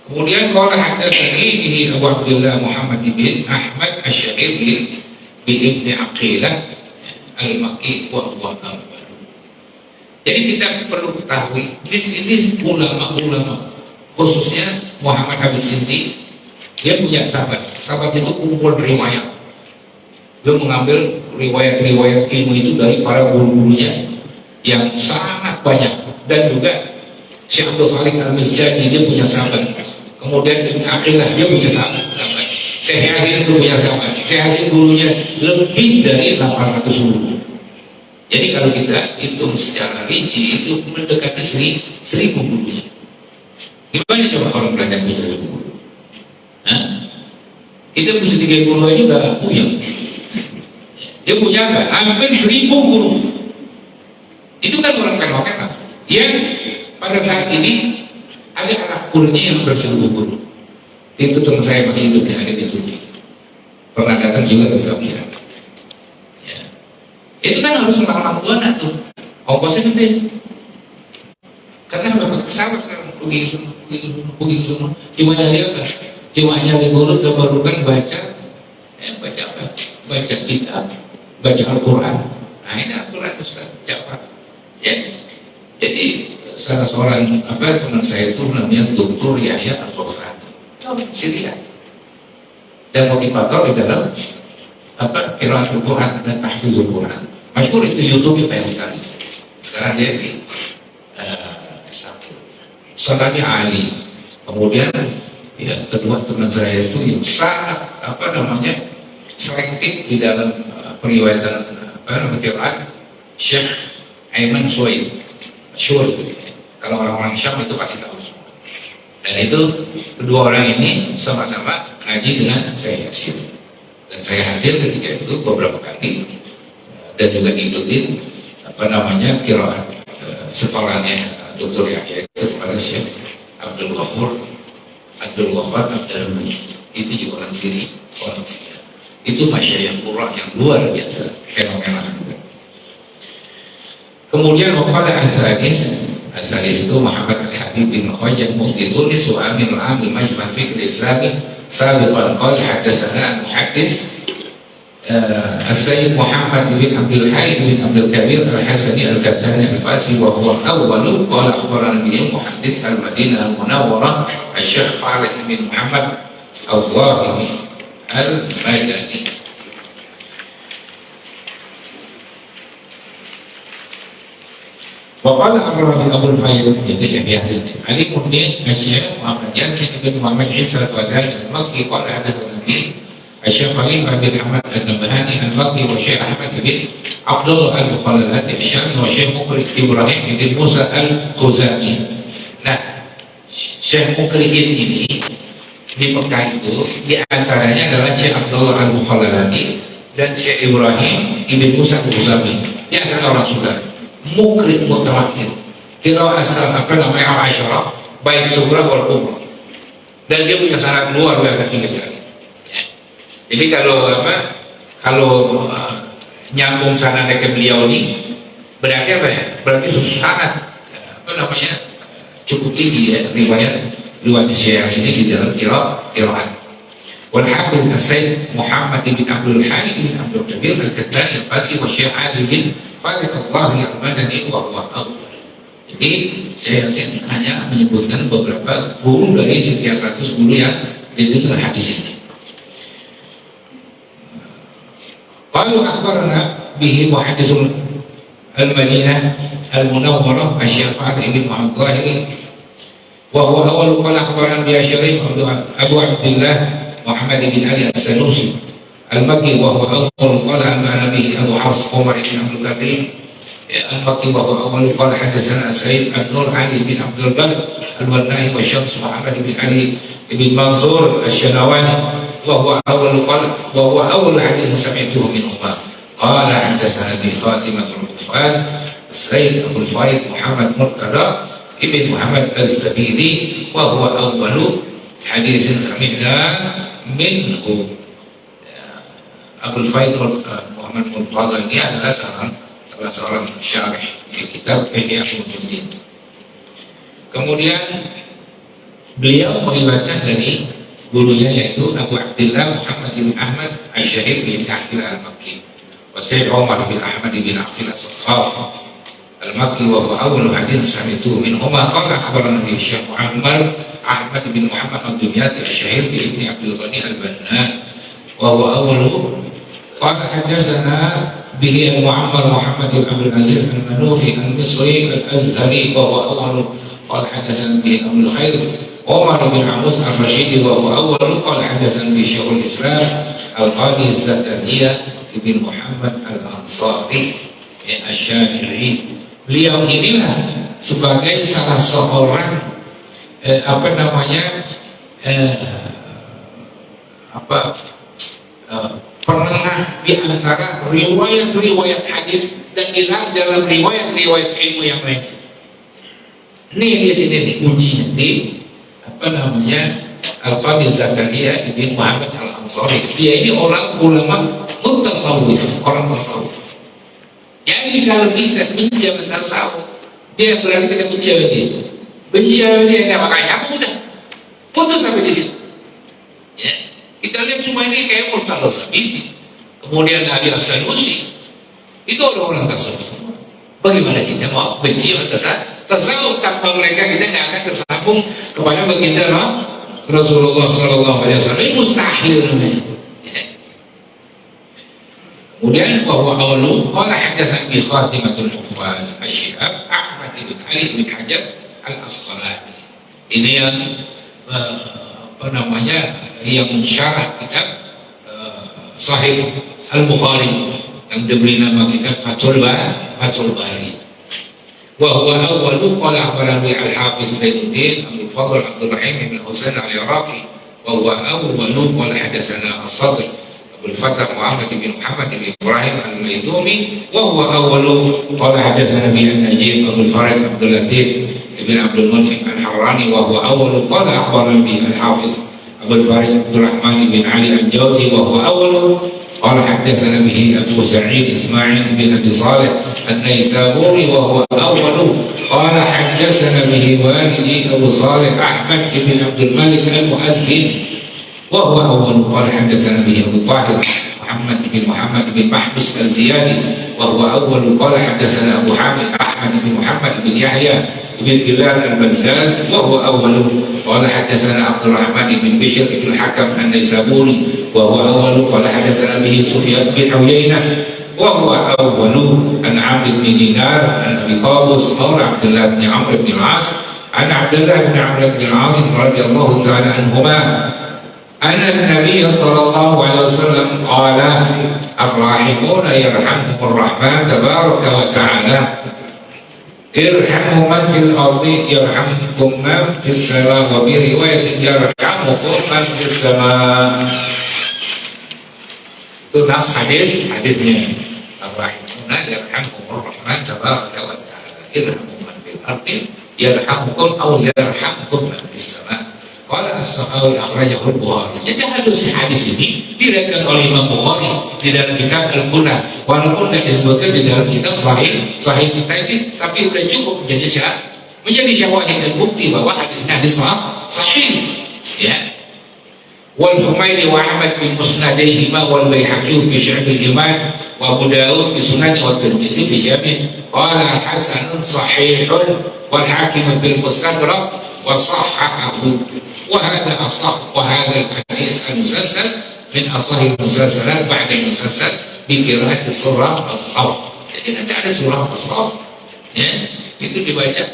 Kemudian qala haddatsani bihi Abu Abdullah Muhammad bin Ahmad Asy-Sya'ir bi Ibnu Aqilah Al-Makki wa huwa awwal. Jadi kita perlu ketahui di sini ulama-ulama, khususnya Muhammad Habib Siddiq, dia punya sahabat. Sahabat itu kumpul riwayat. Dia mengambil riwayat-riwayat ilmu itu dari para guru-gurunya yang sangat banyak. Dan juga Syekh Abdul Khaliq Al-Misjaji dia punya sahabat. Kemudian Ibnu Aqilah dia punya sahabat. Syekh Yasin itu punya sahabat. Syekh Yasin gurunya lebih dari 800 guru. Jadi kalau kita hitung secara rinci itu mendekati 1000 gurunya. Gimana coba orang belajar punya 1000 guru? Nah, kita punya 3 guru aja udah puyeng. Dia punya apa? Hampir 1000 guru. Itu kan orang fenomenal. Yang pada saat ini ada anak gurunya yang bersungguh guru. Itu teman saya masih hidup yang ada di Turki. Pernah datang juga ke Saudi. Ya. Itu kan harus melakukan buana tuh. Ongkosnya gede. Karena memang pesawat sekarang pergi semua. Cuma nyari apa? Cuma nyari guru terbarukan baca apa? Baca kitab, baca Al-Quran. Nah ini Al-Quran Ustaz Jafar. Ya. Jadi salah seorang teman saya itu namanya Dr. Yahya Al-Ghafrani, orang Syria, dan motivator di dalam qiraatul Quran dan tahfizul Quran. Masyhur itu YouTube-nya banyak sekali. Sekarang dia di Istanbul. Sanadnya Ali. Kemudian ya, kedua teman saya itu yang sangat selektif di dalam periwayatan qiraat, Syekh Aiman Suwaid. Masyhur itu. Kalau orang-orang Syam itu pasti tahu semua. Dan itu kedua orang ini sama-sama ngaji dengan saya Yasin. Dan saya hadir ketika itu beberapa kali dan juga ngikutin qiraat setorannya Dr. Yahya itu kepada Syekh Abdul Ghafur Abdul itu juga orang Syria. Itu masyayikh Qur'an yang luar biasa, fenomenal. Kemudian waqala As-Sadis itu Muhammad Al-Habib bin Khajjaj Mufti Tunis wa Amirul Am bil Majma' al-Fiqh al-Islami sabiqan qala hadatsana muhaddis As-Sayyid Muhammad bin Abdul Hayy bin Abdul Kabir Al-Hasani Al-Kattani Al-Fasi wa huwa awwalu qala akhbarana bihi muhaddis Al-Madinah Al-Munawwarah Asy-Syaikh Falih bin Muhammad Al-Zahiri Al-Madani. Waqala Akrami Abul Fayyad itu Syekh Yasin Ali Muhdin Syekh Muhammad Yasin bin Muhammad Isa Al-Fadhani Al-Makki qala hadatsana bi Syekh Khalil bin Ahmad Al-Nabhani Al-Makki wa Syekh Ahmad bin Abdullah Al-Khalalati Al-Syami wa Syekh Mukri Ibrahim bin Musa Al-Khuzami. Nah, Syekh Mukrihin ini di Mekah itu di antaranya adalah Syekh Abdullah Al-Mukhallalani dan Syekh Ibrahim Ibn Musa Al-Buzami. Dia asal orang Sudan. Mukri mutawatir. Kira asal al-Asyarah baik sughra wal kubra. Dan dia punya sanad luar biasa tinggi sekali. Ya. Jadi kalau nyambung sanadnya ke beliau ini berarti apa ya? Berarti sanad cukup tinggi ya riwayat Syekh sini di dalam qiraat. Wal Hafiz As-Sayyid Muhammad bin Abdul Hamid bin Abdul Kabir Al-Kattani Al-Fasi wa Syekh Ali bin Farid Allah Al-Madani wa huwa awwal. Jadi saya hanya menyebutkan beberapa guru dari sekian ratus guru yang didengar hadis ini. Qalu akhbarana bihi muhaddisul al-Madinah al-Munawwarah Asy-Syaikh Fa'ad ibn Muhammad Zahiri wa huwa awal qala akhbarana bi Syarif Abu Abdullah Muhammad bin Ali As-Sanusi al-Makki wa huwa awal qala anna bihi Abu Hafs Umar bin Abdul Karim al-Makki wa huwa awal qala hadatsana Sa'id an-Nur Ali bin Abdul Bar al-Warna'i wa Syams Muhammad bin Ali bin Mansur Asy-Syanawani wa huwa awal hadits sami'tuhu min Umar. قال حدثنا بخاتمة الحفاظ السيد أبو الفايد محمد مرتضى ابن محمد الزبيدي وهو أول حديث سمعنا منه. أبو الفايد محمد مرتضى ini adalah salah seorang syarih di kitab Ihya Ulumuddin. Kemudian beliau meriwayatkan dari gurunya yaitu Abu Abdullah Muhammad bin Ahmad Asy-Syahid bin Aqil Al-Makki وسيد عمر بن أحمد بن عقيل الصخاف المكي وهو أول حديث سمعته منهما. قال أخبرنا به الشيخ عمر أحمد بن محمد الدمياطي الشهير بن عبد الغني البنان وهو أول. قال حدثنا به المعمر محمد بن عبد العزيز المنوفي المصري الأزهري وهو أول. قال حدثنا به أبو الخير عمر بن عموس الرشيدي وهو أول. قال حدثنا به شيخ الإسلام القاضي زكريا Ibn Muhammad Al-Ansari Asy-Syafi'i. Beliau inilah sebagai salah seorang penengah di antara riwayat-riwayat hadis dan dalam riwayat-riwayat ilmu yang lain. Ini di sini nih kuncinya di Al-Qadhi Zakaria Ibn Muhammad Al-Ansari. Dia ini orang ulama mutasawwif, orang tasawuf. Jadi kalau kita benci sama tasawuf, dia berarti kita benci sama dia. Benci sama dia nggak makanya udah putus sampai di situ. Ya. Kita lihat semua ini kayak Murtala Sabiti, kemudian Ali As-Sanusi, itu orang-orang tasawuf semua. Bagaimana kita mau benci sama tasawuf tanpa mereka kita nggak akan tersambung kepada baginda Rasulullah Sallallahu Alaihi Wasallam. Ini mustahil namanya. Kemudian bahwa awal qala hadatsana bi khatimatul hufaz Asy-Syihab Ahmad bin Ali bin Hajar Al-Asqalani. Ini yang yang mensyarah kitab Sahih Al-Bukhari yang diberi nama kitab Fathul Bari. Wa huwa awal qala akhbarana Al-Hafiz Zainuddin Abdul Fadl Abdul Rahim bin Husain Al-Iraqi wa huwa awal qala hadatsana As-Sadr والفتح محمد بن محمد بن إبراهيم الميدومي وهو أول. قال حدثنا به النجيب أبو الفرج عبد اللطيف بن عبد المنعم الحراني وهو أول. قال أخبرنا به الحافظ أبو الفرج عبد الرحمن بن علي الجوزي وهو أول. قال حدثنا به أبو سعيد إسماعيل بن أبي صالح النيسابوري وهو أول. قال حدثنا به والدي أبو صالح أحمد بن عبد الملك المؤذن وهو أول. قال حدثنا به أبو طاهر محمد بن محبس الزيادي وهو أول. قال حدثنا أبو حامد أحمد بن محمد بن يحيى بن بلال البزاز وهو أول. قال حدثنا عبد الرحمن بن بشر بن الحكم النيسابوري وهو أول. قال حدثنا به سفيان بن عيينة وهو أول. عن عمرو بن دينار عن أبي قابوس مولى عبد الله بن عمرو بن العاص عن عبد الله بن عمرو بن العاص رضي الله تعالى عنهما أن النبي صلى الله عليه وسلم قال الراحمون يرحمهم الرحمن تبارك وتعالى. irhamu man fil ardi yarhamkum man fis sama, wa bi riwayatin yarhamukum man fis sama. Itu nas hadisnya. Ar-Rahimuna yarhamkumur Rahman tabaraka wa ta'ala. Irhamu man fil ardi yarhamukum aw yarhamkum man fis sama. Qala as-Sakhawi akhrajahu al-Bukhari. Jadi hadis ini diriwayatkan oleh Imam Bukhari di dalam kitab Al-Qur'an. Walaupun tidak disebutkan di dalam kitab Sahih kita ini, tapi sudah cukup menjadi syawahid dan bukti bahwa hadis ini hadis sahih. Ya. Wal Humaydi wa Ahmad bin Musnadaihima wal Baihaqi bi Syu'bil Iman wa Abu Dawud bi Sunan wa Tirmidzi bi Jami' qala hasanun sahihun wal Hakim bil Mustadrak wa sahhahu wa hadha asah wa hadha al-hadis al-musalsal min asahih al-musalsalat ba'da al-musalsal bi qira'ati surah as-Saff. Jadi nanti ada surah as-Saff, ya, itu dibaca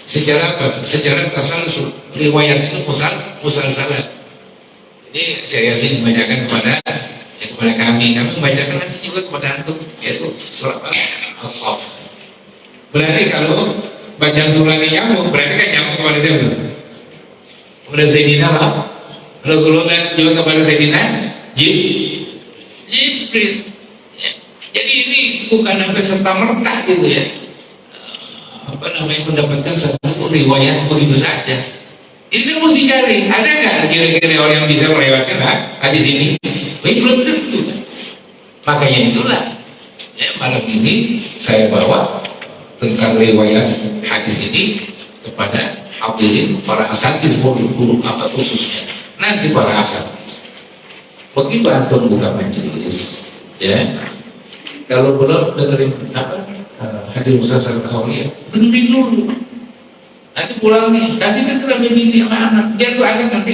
secara apa? Secara tasalsul, riwayat itu musalsalat. Jadi saya Yasin membacakan kepada kami membacakan nanti juga kepada antum, yaitu surah as-Saff. Berarti kalau bacaan surah ini nyambung, berarti kan nyambung kepada siapa? Kepada Sayyidina Rasulullah, juga kepada Sayyidina Jibril. Ya. Jadi ini bukan sampai serta merta gitu ya, mendapatkan satu riwayat begitu saja. Ini kan mesti cari, ada nggak kira-kira orang yang bisa melewatkan hadis ini? Belum tentu kan? Makanya itulah ya, malam ini saya bawa tentang riwayat hadis ini kepada hadirin para asatidz guru apa khususnya nanti para asatidz. Begitu antum buka majelis, ya, kalau belum dengerin hadis musalsal Al-Khawliyah, dengerin dulu. Nanti pulang nih, kasih dengerin bini sama anak, dia tuh akan nanti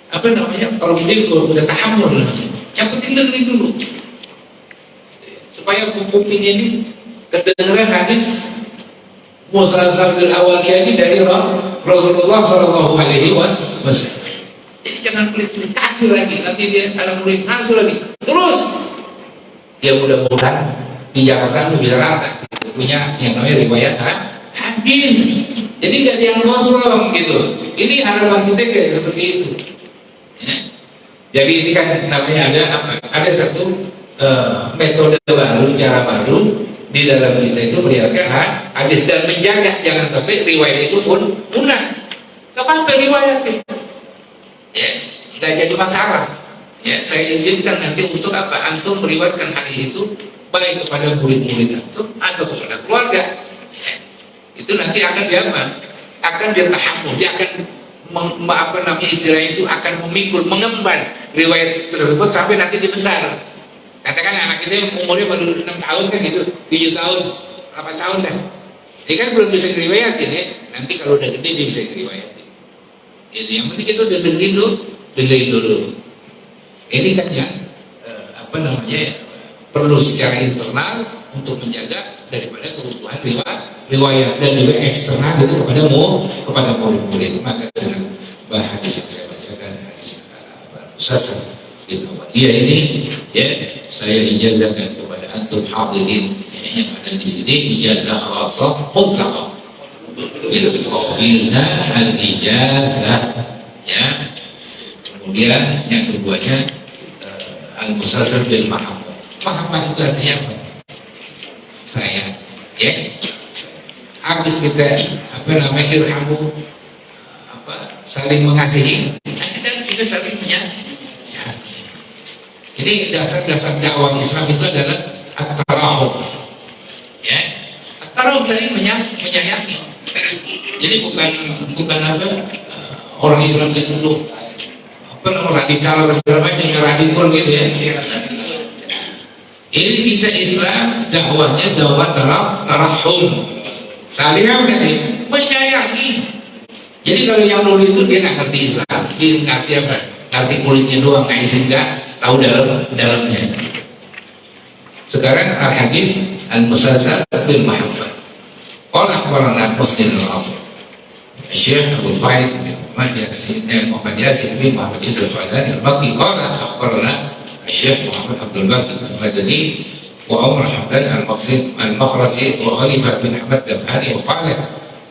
kalau dia udah tahammul, yang penting dengerin dulu supaya kupingnya ini kedengeran hadis musalsal bil awaliyah ini dari Rasulullah Shallallahu Alaihi Wasallam. Jadi jangan pelit-pelit, kasih lagi, nanti dia kalau mulai kasih lagi terus, ya mudah-mudahan di Jakarta lu bisa rata punya yang namanya riwayat hadis. Jadi gak yang kosong gitu. Ini harapan kita kayak seperti itu. Ya. Jadi ini kan namanya ada satu metode baru, cara baru di dalam kita itu melihatkan hadis dan menjaga jangan sampai riwayat itu pun punah. Gak apa-apa riwayat itu. Ya, gak jadi masalah. Ya, saya izinkan nanti untuk antum meriwayatkan hadis itu baik kepada murid-murid antum atau kepada keluarga. Itu nanti akan ditahammul, dia akan istilahnya itu akan memikul, mengemban riwayat tersebut sampai nanti dibesar. Katakan anak kita umurnya baru 6 tahun kan gitu, 7 tahun, 8 tahun kan. Dia kan belum bisa diriwayatin ya. Nanti kalau udah gede dia bisa diriwayatin. Itu yang penting kita udah dengerin dulu. Ini kan yang perlu secara internal untuk menjaga daripada kebutuhan riwayat dan riwayat eksternal itu kepada murid-murid. Maka dengan hadis yang saya bacakan hadis musalsal itu dia ini ya saya ijazahkan kepada antum hadirin yang ada di sini ijazah khassah mutlaqah. Qabilna al-ijazah ya. Kemudian yang keduanya al-musalsal bil mahabbah. Mahabbah itu artinya apa? Saya ya habis kita irhamu saling mengasihi, kita juga saling menyayangi. Jadi dasar-dasar dakwah Islam itu adalah at-tarahum. Ya, at-tarahum saling menyayangi. Jadi bukan orang Islam itu radikal segala macam radikal gitu ya. Ini kita Islam dakwahnya dakwah tarahum, saling menyayangi. Jadi kalau yang dulu itu dia nggak ngerti Islam, dia ngerti apa? Ngerti kulitnya doang, nggak isi nggak tahu dalamnya. Sekarang al-hadis al-musalsal bil mahabbah. Qala akhbarana Muslim al-Asr. Syekh Abu Faid bin Muhammad Yasin bin Muhammad Yusuf al-Fadani al-Baqi qala akhbarana Syekh Muhammad Abdul Baqi al-Madani وعمر حمدان المخرسي وخليفة بن أحمد دمهاني وخالد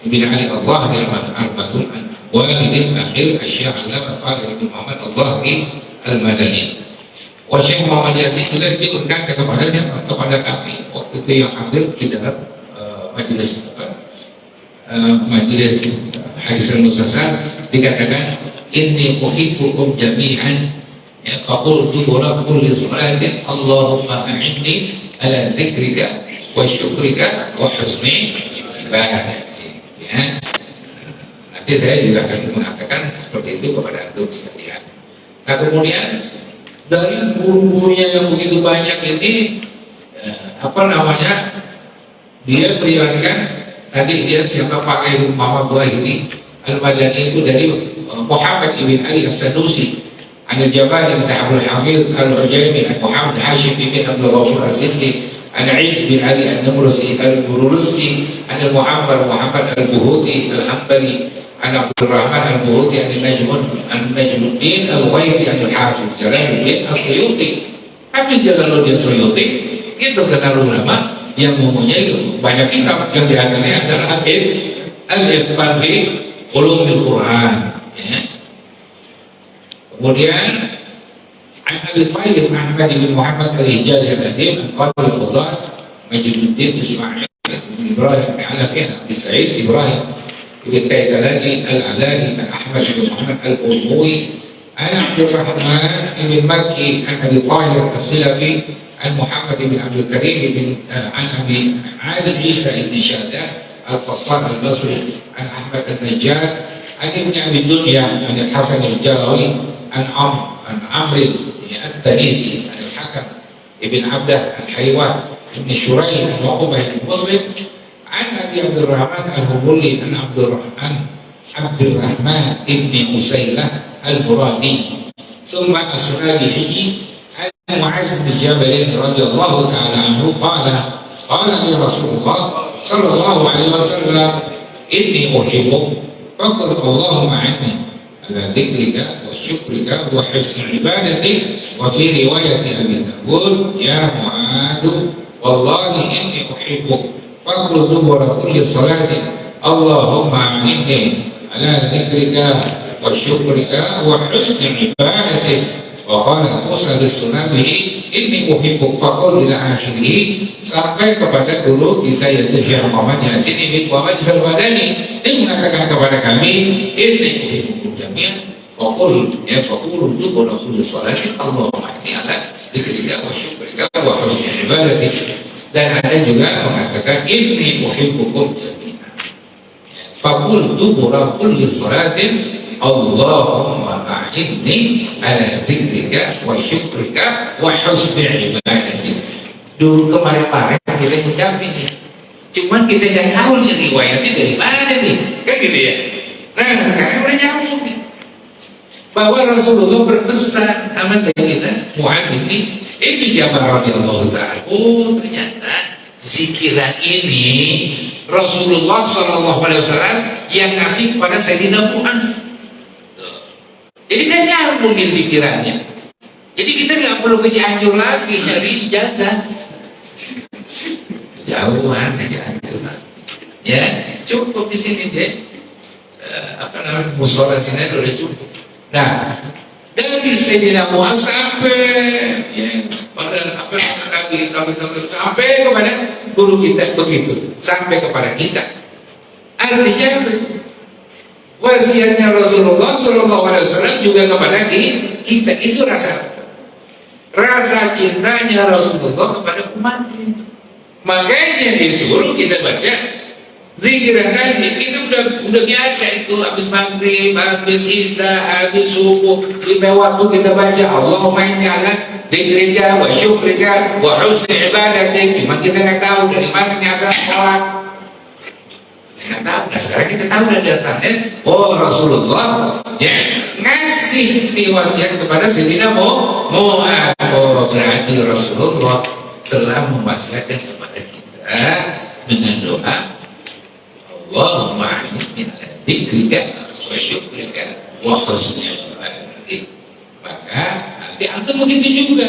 بن علي الظاهري أربعة والد الأخير الشيخ علامة خالد بن محمد الظاهري المدني. Syekh Muhammad Yasin juga diundang kepada kami waktu itu yang hadir di dalam majelis hadis al-musassar, dikatakan inni uhibbukum jami'an ya qultu wa kulli salatin Allahumma a'inni ala dzikrika wa syukrika wa husni ibadatik. Ya. Nanti saya juga akan mengatakan seperti itu kepada antum sekalian. Nah, kemudian dari guru-gurunya yang begitu banyak ini dia berikan tadi dia siapa pakai Muhammad Wahidi Al-Madani itu dari Muhammad ibn Ali As-Sanusi an Al-Jabal ibn Abdul Hafiz Al-Hujaimi an Muhammad Hashim ibn Abdul Ghafur As-Siddi an Aid bin Ali An-Namrusi Al-Burulusi an Muhammad Al-Buhuti Al-Hambali an Abdul Rahman Al-Buhuti An-Najmuddin Al-Ghaiti Al-Hafiz Jalaluddin As-Suyuti. Habis Jalaluddin As-Suyuti itu terkenal ulama yang mempunyai banyak kitab, yang diantaranya adalah Al-Itqan fi Ulumil Quran. Ya. Kemudian Abi Thayyib Ahmad bin Muhammad Al-Hijazi Al-Adim Al-Qadri Al-Qudat Majduddin Ismail Ibrahim Al-Halafi Abi Sa'id Ibrahim Ibn Taykalani Al-Alahi Al-Ahmad bin Muhammad Al-Qurmui An Abdul Rahman Ibn Makki An Abi Tahir Al-Silafi An Muhammad bin Abdul Karim An Abi Ali Isa Ibn Shadah Al-Qassar Al-Basri An Ahmad Al-Najjar An Ibn Abi Dunya An Al-Hasan Al-Jalawi An Amr Al-Tanisi An Al-Hakam Ibn Abdah Al-Haywan Ibn Shuraih Al-Uqbah Al-Muslim An Abi Abdurrahman Al-Hubuli An Abdurrahman Ibn Usailah Al-Muradi Summa As-Sunabihi An Mu'az bin Jabal radhiyallahu ta'ala anhu qala li Rasulullah sallallahu alaihi wasallam inni uhibbu faqul Allahumma anni ala dzikrika wa syukrika wa husni ibadatik. Wa fi riwayat Abi Dawud ya Mu'adz wallahi inni uhibbu faqul dubura kulli salatin Allahumma inni ala dzikrika wa syukrika wa husni ibadatik. Wa qala Musa lis-Sunabihi inni uhibbu faqul ila akhirih, sampai kepada guru kita yaitu Syekh Muhammad Yasin bin Muhammad Al-Madani. Dia mengatakan kepada kami inni uhibbu jami'an faqul ya faqul dubura kulli salatin Allahumma inni ala dzikrika wa syukrika wa husni ibadatik. Dan ada juga mengatakan inni uhibbukum jami'an faqul dubura kulli salatin Allahumma a'inni ala dzikrika wa syukrika wa husni ibadatik. Dulu kemarin-kemarin kita ucapin ya, cuman kita yang tahu nih riwayatnya dari mana nih, kan gitu ya. Nah sekarang udah nyambung nih bahwa Rasulullah berpesan sama Sayyidina Mu'az ini Jabal radhiyallahu ta'ala. Oh ternyata zikiran ini Rasulullah SAW yang ngasih kepada Sayyidina Mu'az. Jadi kan nyambung di zikirannya. Jadi kita nggak perlu ke Cianjur lagi nyari jasa. Jauhan ke Cianjur. Ya cukup di sini deh. Musola sini udah cukup. Nah dari Sayyidina Mu'az sampai ya, pada sampai kepada guru kita begitu, sampai kepada kita. Artinya wasiatnya Rasulullah SAW juga kepada kita itu rasa cintanya Rasulullah kepada umatnya. Makanya disuruh kita baca zikiran tadi. Kita udah biasa itu, habis maghrib, habis isya, habis subuh, lima waktu kita baca Allahumma inni ala dzikrika wa syukrika wa husni ibadatik. Cuma kita nggak tahu dari mana nih asal sholat. Nggak tahu. Nah sekarang kita tahu dari dasarnya. Oh Rasulullah ya ngasih wasiat kepada Sayyidina Mu'adz. Oh berarti Rasulullah telah mewasiatkan kepada kita dengan doa Allahumma a'inni ala dzikrika wa syukrika wa husni ibadatik. Maka nanti antum begitu juga.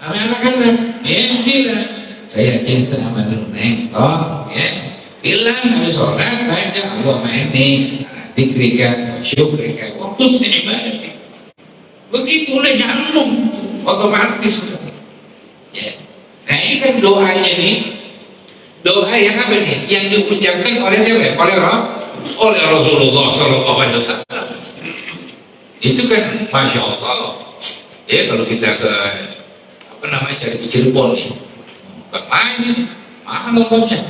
Anak-anak ya 9 saya cinta sama neng, oh ya, bilang habis sholat baca Allahumma inni dzikrika syukrika waktu ibadah. Begitu udah nyambung otomatis. Ya. Nah ini kan doanya nih, doa yang apa nih? Yang diucapkan oleh siapa? Oleh Rasulullah SAW. Itu kan masya Allah. Ya kalau kita ke apa namanya cari ke Cirebon nih, bukan main ini, mahal ongkosnya.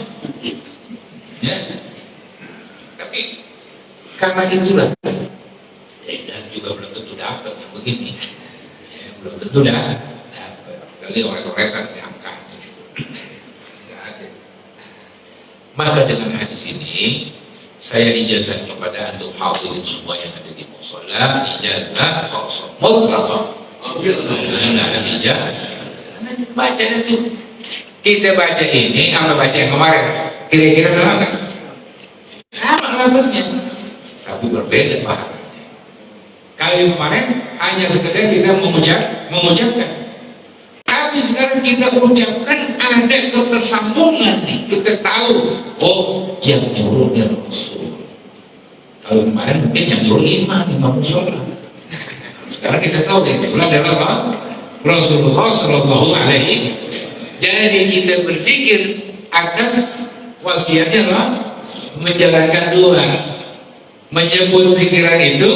Ya. Tapi karena itulah, dan juga belum tentu dapat yang begini. Ya, belum tentu dapat. Kali orang-orang kan diangkat. Tidak ada. Maka dengan hadis ini saya ijazah kepada antum hadirin semua yang ada di mushola, ijazah kosong mutlak. Nah, ijazah. Baca itu. Kita baca ini sama baca yang kemarin. Kira-kira sama kan? Sama lafaznya, tapi berbeda pahalanya. Kali kemarin hanya sekedar kita mengucapkan. Tapi sekarang kita ucapkan ada ketersambungan nih. Kita tahu, oh yang nyuruhnya Rasul. Kalau kemarin mungkin yang nyuruh imam sholat. Sekarang kita tahu yang nyuruh adalah Rasulullah Sallallahu Alaihi. Jadi kita berzikir atas wasiatnya adalah menjalankan doa, menyebut zikiran itu,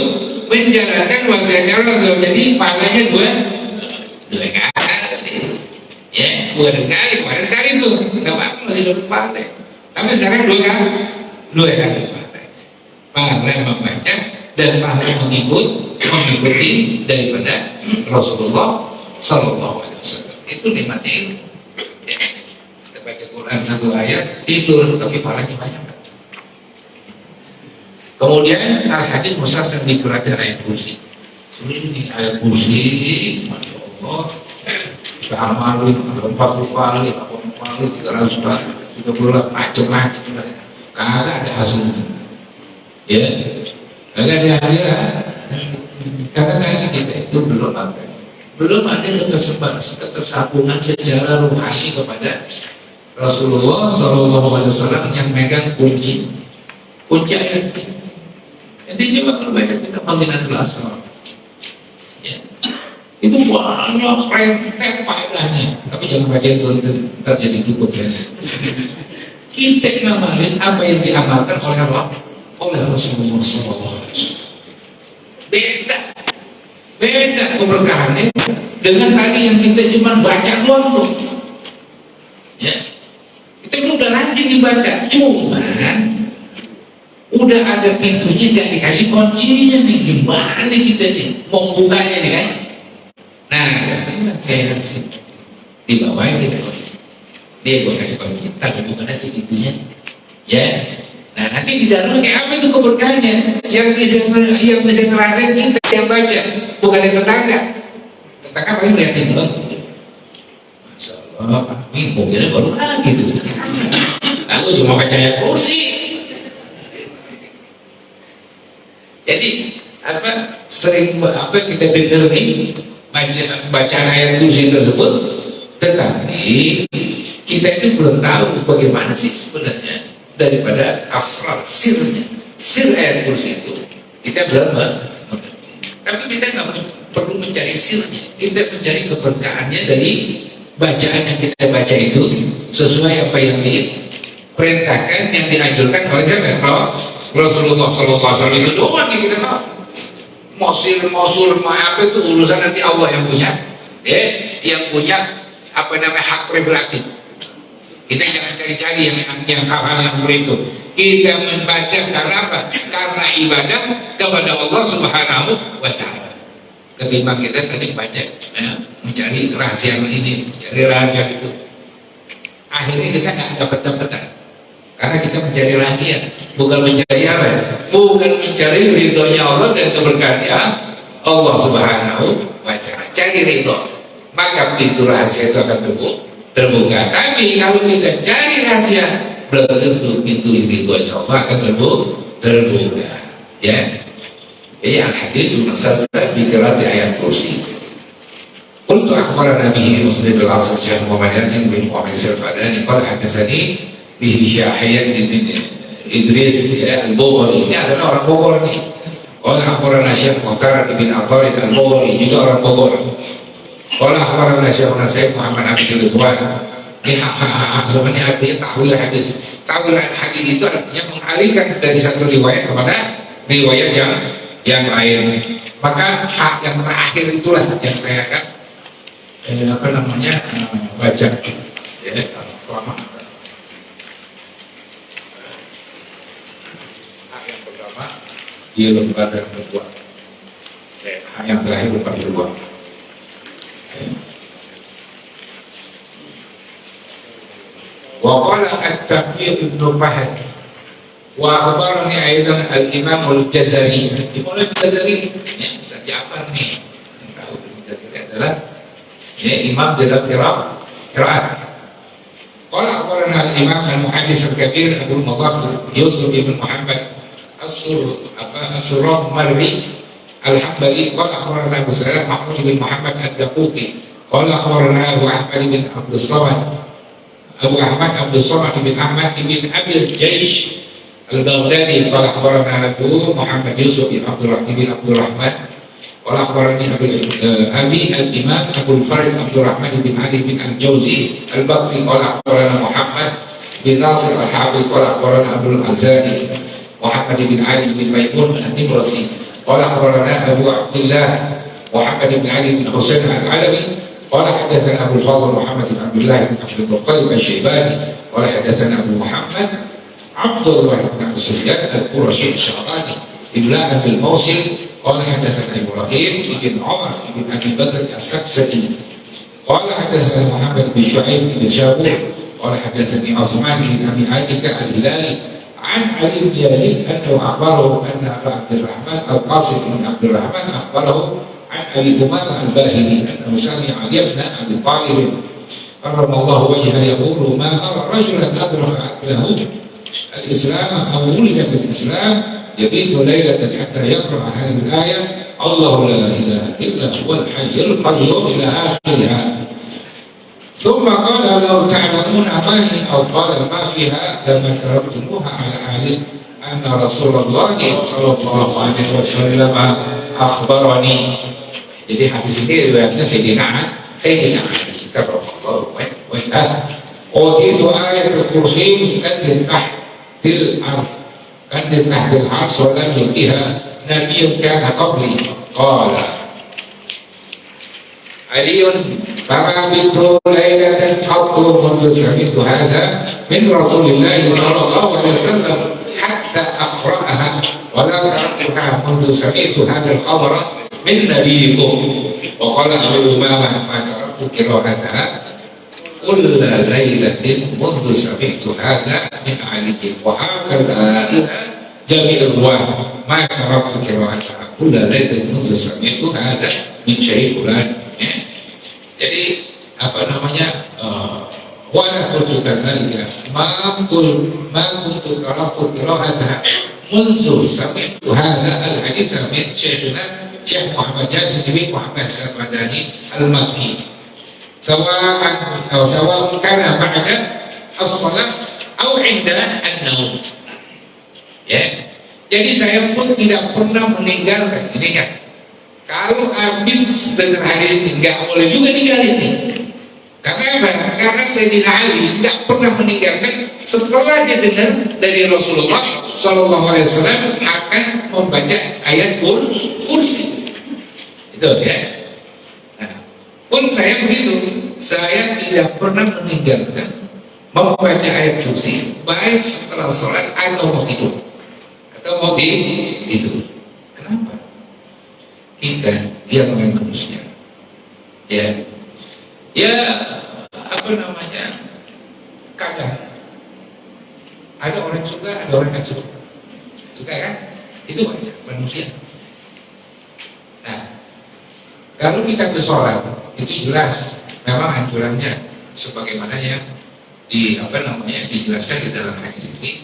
menjalankan wasiatnya Rasul. Jadi pahalanya dua kali. Ya, bukan sekali, kemarin sekali itu, nggak apa-apa masih dapat pahala. Tapi sekarang dua kali pahala membaca dan pahala mengikuti daripada Rasulullah Sallallahu Alaihi Wasallam. Itu nikmatnya itu. Ya, kita baca Quran satu ayat tidur tapi pahalanya banyak. Kemudian al-hadis musasar di perhatian ayat kursi. Ini ayat kursi, masya Allah. Kita amalin 40 kali, 80 kali, 300 kali, 30 macam-macam. Kagak ada hasilnya. Ya, kagak ada hasilnya. Karena tadi kita itu belum ada ketersambungan secara rohani kepada Rasulullah SAW yang megang kunci ayat ini. Nanti coba kalau baca kita Fadhilatul Asrar, ya, itu banyak rentet faedahnya. Tapi jangan baca itu ntar jadi cukup ya. Kita ngamalin apa yang diamalkan oleh Rasulullah SAW. Beda keberkahannya dengan tadi yang kita cuma baca doang tuh. Ya, kita udah rajin dibaca, cuman udah ada pintunya nggak dikasih kuncinya nih, gimana nih kita nih mau bukanya nih kan? Nah, saya kasih di bawahnya kita kunci, dia gua kasih kunci, tapi bukan aja pintunya, ya. Nah nanti di dalamnya kayak apa itu keberkahannya? Yang bisa ngerasain kita yang baca, bukan yang tetangga. Tetangga paling liatin loh. Masya Allah, Pak, mobilnya baru lagi tuh. Aku cuma baca ayat kursi. Jadi sering kita dengar nih bacaan ayat kursi tersebut, tetapi kita itu belum tahu bagaimana sih sebenarnya daripada asrar sirnya, sir ayat kursi itu kita belum mengerti. Tapi kita nggak perlu mencari sirnya, kita mencari keberkahannya dari bacaan yang kita baca itu sesuai apa yang diperintahkan, yang dianjurkan oleh siapa? Rasulullah SAW. Itu doang yang kita tahu. Mosul apa itu urusan nanti Allah yang punya, ya, yang punya apa namanya hak prerogatif. Kita jangan cari-cari yang hal-hal yang seperti itu. Kita membaca karena apa? Karena ibadah kepada Allah Subhanahu wa Ta'ala. Ketimbang kita tadi baca, ya, mencari rahasia ini, mencari rahasia itu. Akhirnya kita nggak dapat-dapatan. Karena kita mencari rahasia, bukan mencari apa? Bukan mencari ridhonya Allah dan keberkahannya Allah Subhanahu wa Ta'ala. Cari ridho, maka pintu rahasia itu akan terbuka. Tapi kalau kita cari rahasia, belum tentu pintu ridhonya Allah akan terbuka. Ya. Jadi al-hadis musasar di qiraat ayat kursi. Qultu akhbarana bihi Muslim al-Asr Syekh Muhammad Yasin bin Muhammad Al-Fadani qala hadatsani bihi Syahiyat bin Idris Al-Bukhari. Ini adalah orang Bogor nih. Qala akhbarana Syekh Muhtar bin Atharid Al-Bukhari, juga orang Bogor. Qala akhbarana Syekh Said Muhammad Abdul Ridwan. Ini sebenarnya artinya tahwil hadis. Tahwil hadis itu artinya mengalihkan dari satu riwayat kepada riwayat yang lain. Maka hak yang terakhir itulah yang saya akan baca. Ya, lama. Hak yang pertama dia lembar dan kedua. Hak yang terakhir lembar kedua. وقال التقي بن فهد وأخبرني أيضا الإمام الجزري. Imam Al-Jazari ya, bisa Ja'far nih. Yang tahu Al-Jazari adalah ya, imam dalam qiraat. Qala akhbarana al-Imam al-Muhaddis al-Kabir Abu Mudhaffar Yusuf bin Muhammad As-Surahmari al-Hambali. Qala akhbarana Abu Salam Mahmud bin Muhammad ad-Daquqi. Qala akhbarana Abu Ahmad bin Abdul Samad Abdul Samad bin Ahmad bin Abil Jaish Al-Baghdadi. Qala akhbarana Abu Muhammad Yusuf bin Abdul Rahman. Qala akhbarani Abi al-Imam Abu Farid Abdul Rahman bin Ali bin Al-Jauzi Al-Bakri. Qala akhbarana Muhammad bin Nasir Al-Hafiz. Qala akhbarana Abdul Azadi Muhammad bin Ali bin Maimun Al-Nimrasi. Qala akhbarana Abu Abdullah Muhammad bin Ali bin Husain Al-Alawi. قال حدثنا أبو الفضل محمد بن عبد الله بن عبد المطلب الشيباني. قال حدثنا أبو محمد عبد الله بن عبد سفيان القرشي الشعراني إملاء بالموصل. قال حدثنا إبراهيم بن عمر بن أبي بكر السكسكي. قال حدثنا محمد بن شعيب بن جابور. قال حدثني عثمان بن أبي عاتكة الهلالي عن علي بن يزيد أنه أخبره أن أبا عبد الرحمن القاسم بن عبد الرحمن أخبره عن أبي أمامة الباهلي أنه سمع علي بن أبي طالب كرم الله وجهه يقول ما أرى رجلا أدرك له الإسلام أو ولد في الإسلام يبيت ليلة حتى يقرأ هذه الآية الله لا إله إلا هو الحي القيوم إلى آخرها. ثم قال لو تعلمون أماني أو قال ما فيها لما تركتموها على أهل أن رسول الله صلى الله عليه وسلم أخبرني. Jadi hadis ini riwayatnya Sayyidina Ali radhiyallahu anhu. Utitu ayatul kursi kanzil tahtil ars wa lam yutiha nabiyyun kana qabli. Qala Aliun fama bitu lailatan qattu mundu sami'tu hadha min Rasulillah sallallahu alaihi wasallam hatta aqra'aha wa la ta'rifuha mundu sami'tu hadha al-khabara min nabiyikum. Wa qala Abu Umamah ma taraktu qira'ataha kulla lailatin mundu sami'tu hadha min aliyin wa hakadha jami'ur ruwah ma taraktu qira'ataha kulla lailatin mundu sami'tu hadha min syekh fulan. Jadi wala kuntu kadzalika ma kuntu taraktu qira'ataha mundu sami'tu hadha al-hadits min syekhina Syekh Muhammad Yasin bin Muhammad Al-Fadani Al-Makki sawa'un kana ba'da as-salat atau 'inda an-naum. Ya. Jadi saya pun tidak pernah meninggalkan ini kan. Kalau habis dengar hadis ini enggak boleh juga ninggalin nih. Karena apa? Karena Sayyidina Ali tidak pernah meninggalkan setelah dia dengar dari Rasulullah Sallallahu Alaihi Wasallam akan membaca ayat kursi. Itu ya. Nah, pun saya begitu. Saya tidak pernah meninggalkan membaca ayat kursi baik setelah sholat atau mau tidur. Kenapa? Kita yang manusia, kadang ada orang suka, ada orang nggak suka kan? Itu aja manusia. Nah, kalau kita bersolat itu jelas memang anjurannya sebagaimana yang dijelaskan di dalam hadis ini.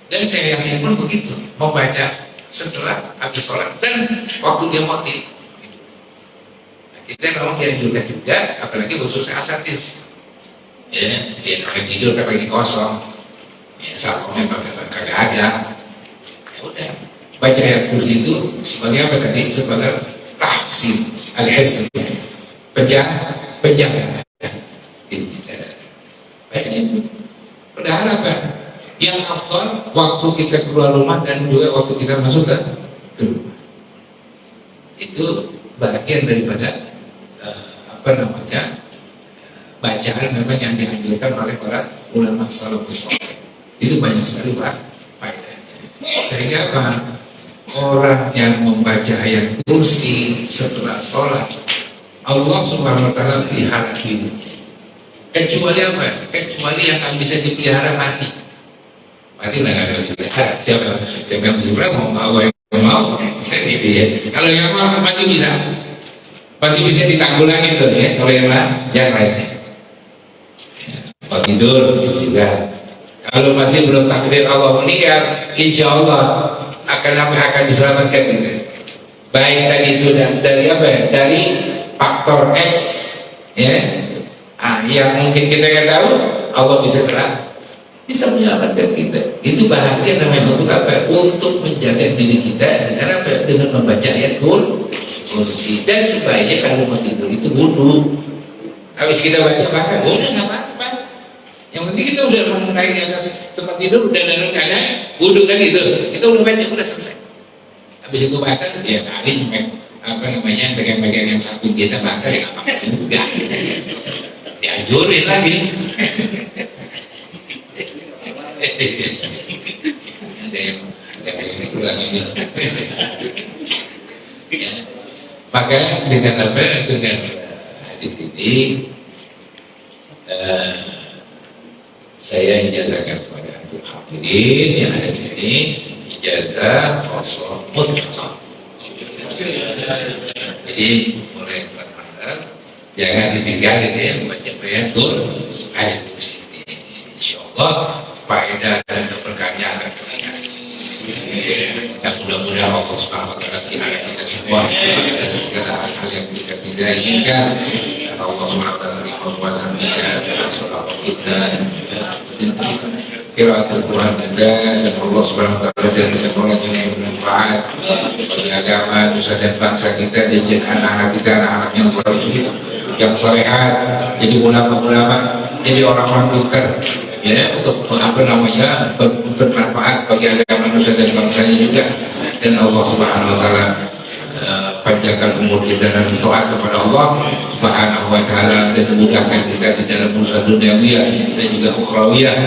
Dan saya yakin pun begitu, membaca setelah habis sholat dan waktu dia mati. Kita memang dianjurkan juga, apalagi khususnya asatis. Ya, namanya tidur kan lagi kosong. Ya, sakomnya kagak ada. Ya udah, baca ayat kursi itu sebagai apa tadi? Sebagai tahsin al-hisn, penjaga. Baca itu. Padahal apa? Yang afdal waktu kita keluar rumah dan juga waktu kita masuk ke rumah. Itu bagian daripada bacaan memang yang dianjurkan oleh para ulama salafus saleh. Itu banyak sekali Pak faedahnya. Sehingga apa? Orang yang membaca ayat kursi setelah sholat, Allah Subhanahu wa taala pelihara diri. Kecuali apa? Kecuali yang akan bisa dipelihara mati. Mati udah nggak ada bisa pelihara. Siapa yang bisa pelihara mau Allah yang mau. Gitu ya. Kalau yang mau masih bisa ditanggulangi tuh ya. Kalau yang lainnya. Kalau tidur juga. Kalau masih belum takdir Allah meninggal, insya Allah akan diselamatkan kita. Baik tadi itu dari apa ya? Dari faktor X, ya. Yang mungkin kita nggak tahu, Allah bisa menyelamatkan kita. Itu bahagia namanya untuk apa? Untuk menjaga diri kita dengan apa? Dengan membaca ayat kursi. Dan sebaiknya kalau mau tidur itu wudu. Habis kita baca makan, udah nggak apa-apa. Yang penting kita udah naik di atas tempat tidur, udah dalam keadaan wudu kan itu. Kita udah baca, udah selesai. Habis itu makan, ya kali bagian-bagian yang satu kita bakar ya apa juga. Dianjurin lagi. Ada yang ini kurang ini. Maka dengan hadis ini saya ijazahkan kepada hadirin yang ada di sini, ijazah kosong mutlak. Jadi mulai benar-benar jangan ditinggalin ya membaca ayat kursi ini. Insyaallah faedah dan keberkahannya akan terlihat. Dan mudah-mudahan Allah Subhanahu wa taala pelihara kita semua dari segala hal yang kita tidak inginkan. Allah Subhanahu wa taala beri kekuatan kita, salat kita, qiraatul Quran kita, dan Allah Subhanahu wa taala jadikan orang yang bermanfaat bagi agama, nusa dan bangsa kita, dan jadi anak-anak kita anak-anak yang saleh, yang salehat, jadi ulama-ulama, jadi orang-orang pintar. Ya, untuk bermanfaat bagi agama nusa dan bangsanya juga. Dan Allah Subhanahu wa taala panjangkan umur kita dan taat kepada Allah Subhanahu wa taala, dan memudahkan kita di dalam urusan duniawiyah dan juga ukhrawiyah.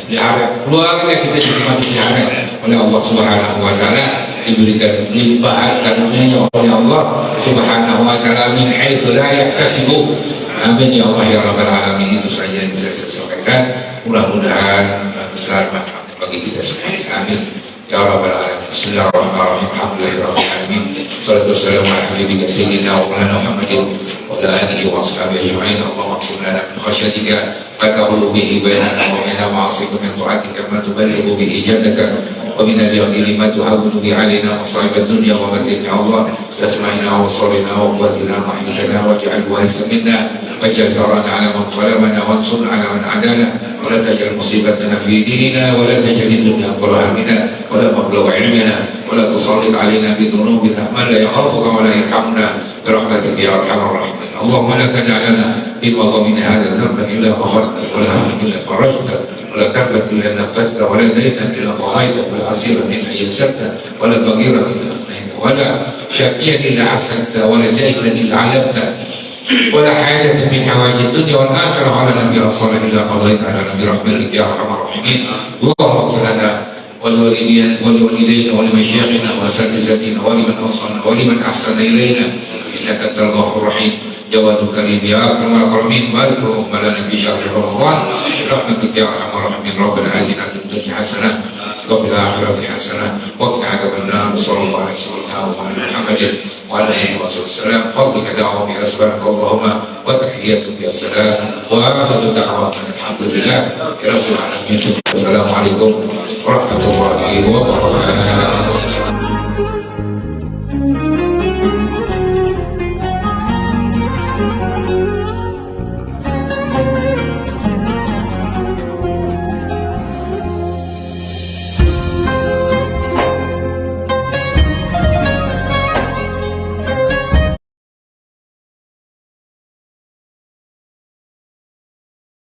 Di akhirat keluarga kita juga dipelihara oleh Allah Subhanahu wa taala, diberikan limpahan karunia oleh Allah Subhanahu wa taala min haitsu la yahtasibu. Amin ya Allah ya rabbal alamin. Itu saja yang bisa saya sampaikan. Mudah-mudahan besar manfaat bagi kita semua. Amin ya rabbal alamin. Bismillahirrahmanirrahim. Alhamdulillahirabbil alamin. Shalatu wassalamu ala habibika sayyidina wa maulana Muhammadin wa ala alihi wa ashabihi ajma'in. Allahumma qsim lana min khashyatika ma tahulu bihi bainana wa baina ma'asika, min ta'atika ma tuballighu bihi jannataka, wa min al-yaqini ma tuhawwinu bihi 'alaina masa'ib ad-dunya wa matina ya Allah bi asma'ina wa absarina wa quwwatina ma ahyaytana waj'alhu warithan minna واجعل ثارنا على من ظلمنا وانصرنا على من عادانا ولا تجعل مصيبتنا في ديننا ولا تجعل الدنيا اكبر همنا ولا مبلغ علمنا ولا تسلط علينا بذنوبنا من لا يخافك ولا يرحمنا برحمتك يا ارحم الراحمين. اللهم لا تدع لنا في مضامين هذا ذنبا الا غفرته ولا هما الا فرجته ولا كربا الا نفذته ولا دينا الا قضيته ولا عسيرا الا يسرته ولا بغيرا الا اغنيته ولا شاكيا الا حسنته ولا جاهلا الا علمته ولا حاجة من حوائج الدنيا والآخرة على نبي الصالح إلا قضيتها لنا برحمتك يا أرحم الراحمين. اللهم اغفر لنا ولوالدينا ولمشايخنا وأساتذتنا ولمن أوصانا ولمن أحسن إلينا إنك أنت الغفور الرحيم جواد كريم يا أكرم الأكرمين. بارك اللهم لنا في شهر رمضان برحمتك يا أرحم الراحمين. ربنا آتنا في الدنيا حسنة وفي الآخرة حسنة وقنا عذاب النار. صلى الله عليه وسلم محمد وعلى آله وصحبه وسلم. فضلك دعوة بأسبابك اللهم وتحياتك بالسلام وآخر دعوة الحمد لله رب العالمين. السلام عليكم ورحمة الله وبركاته.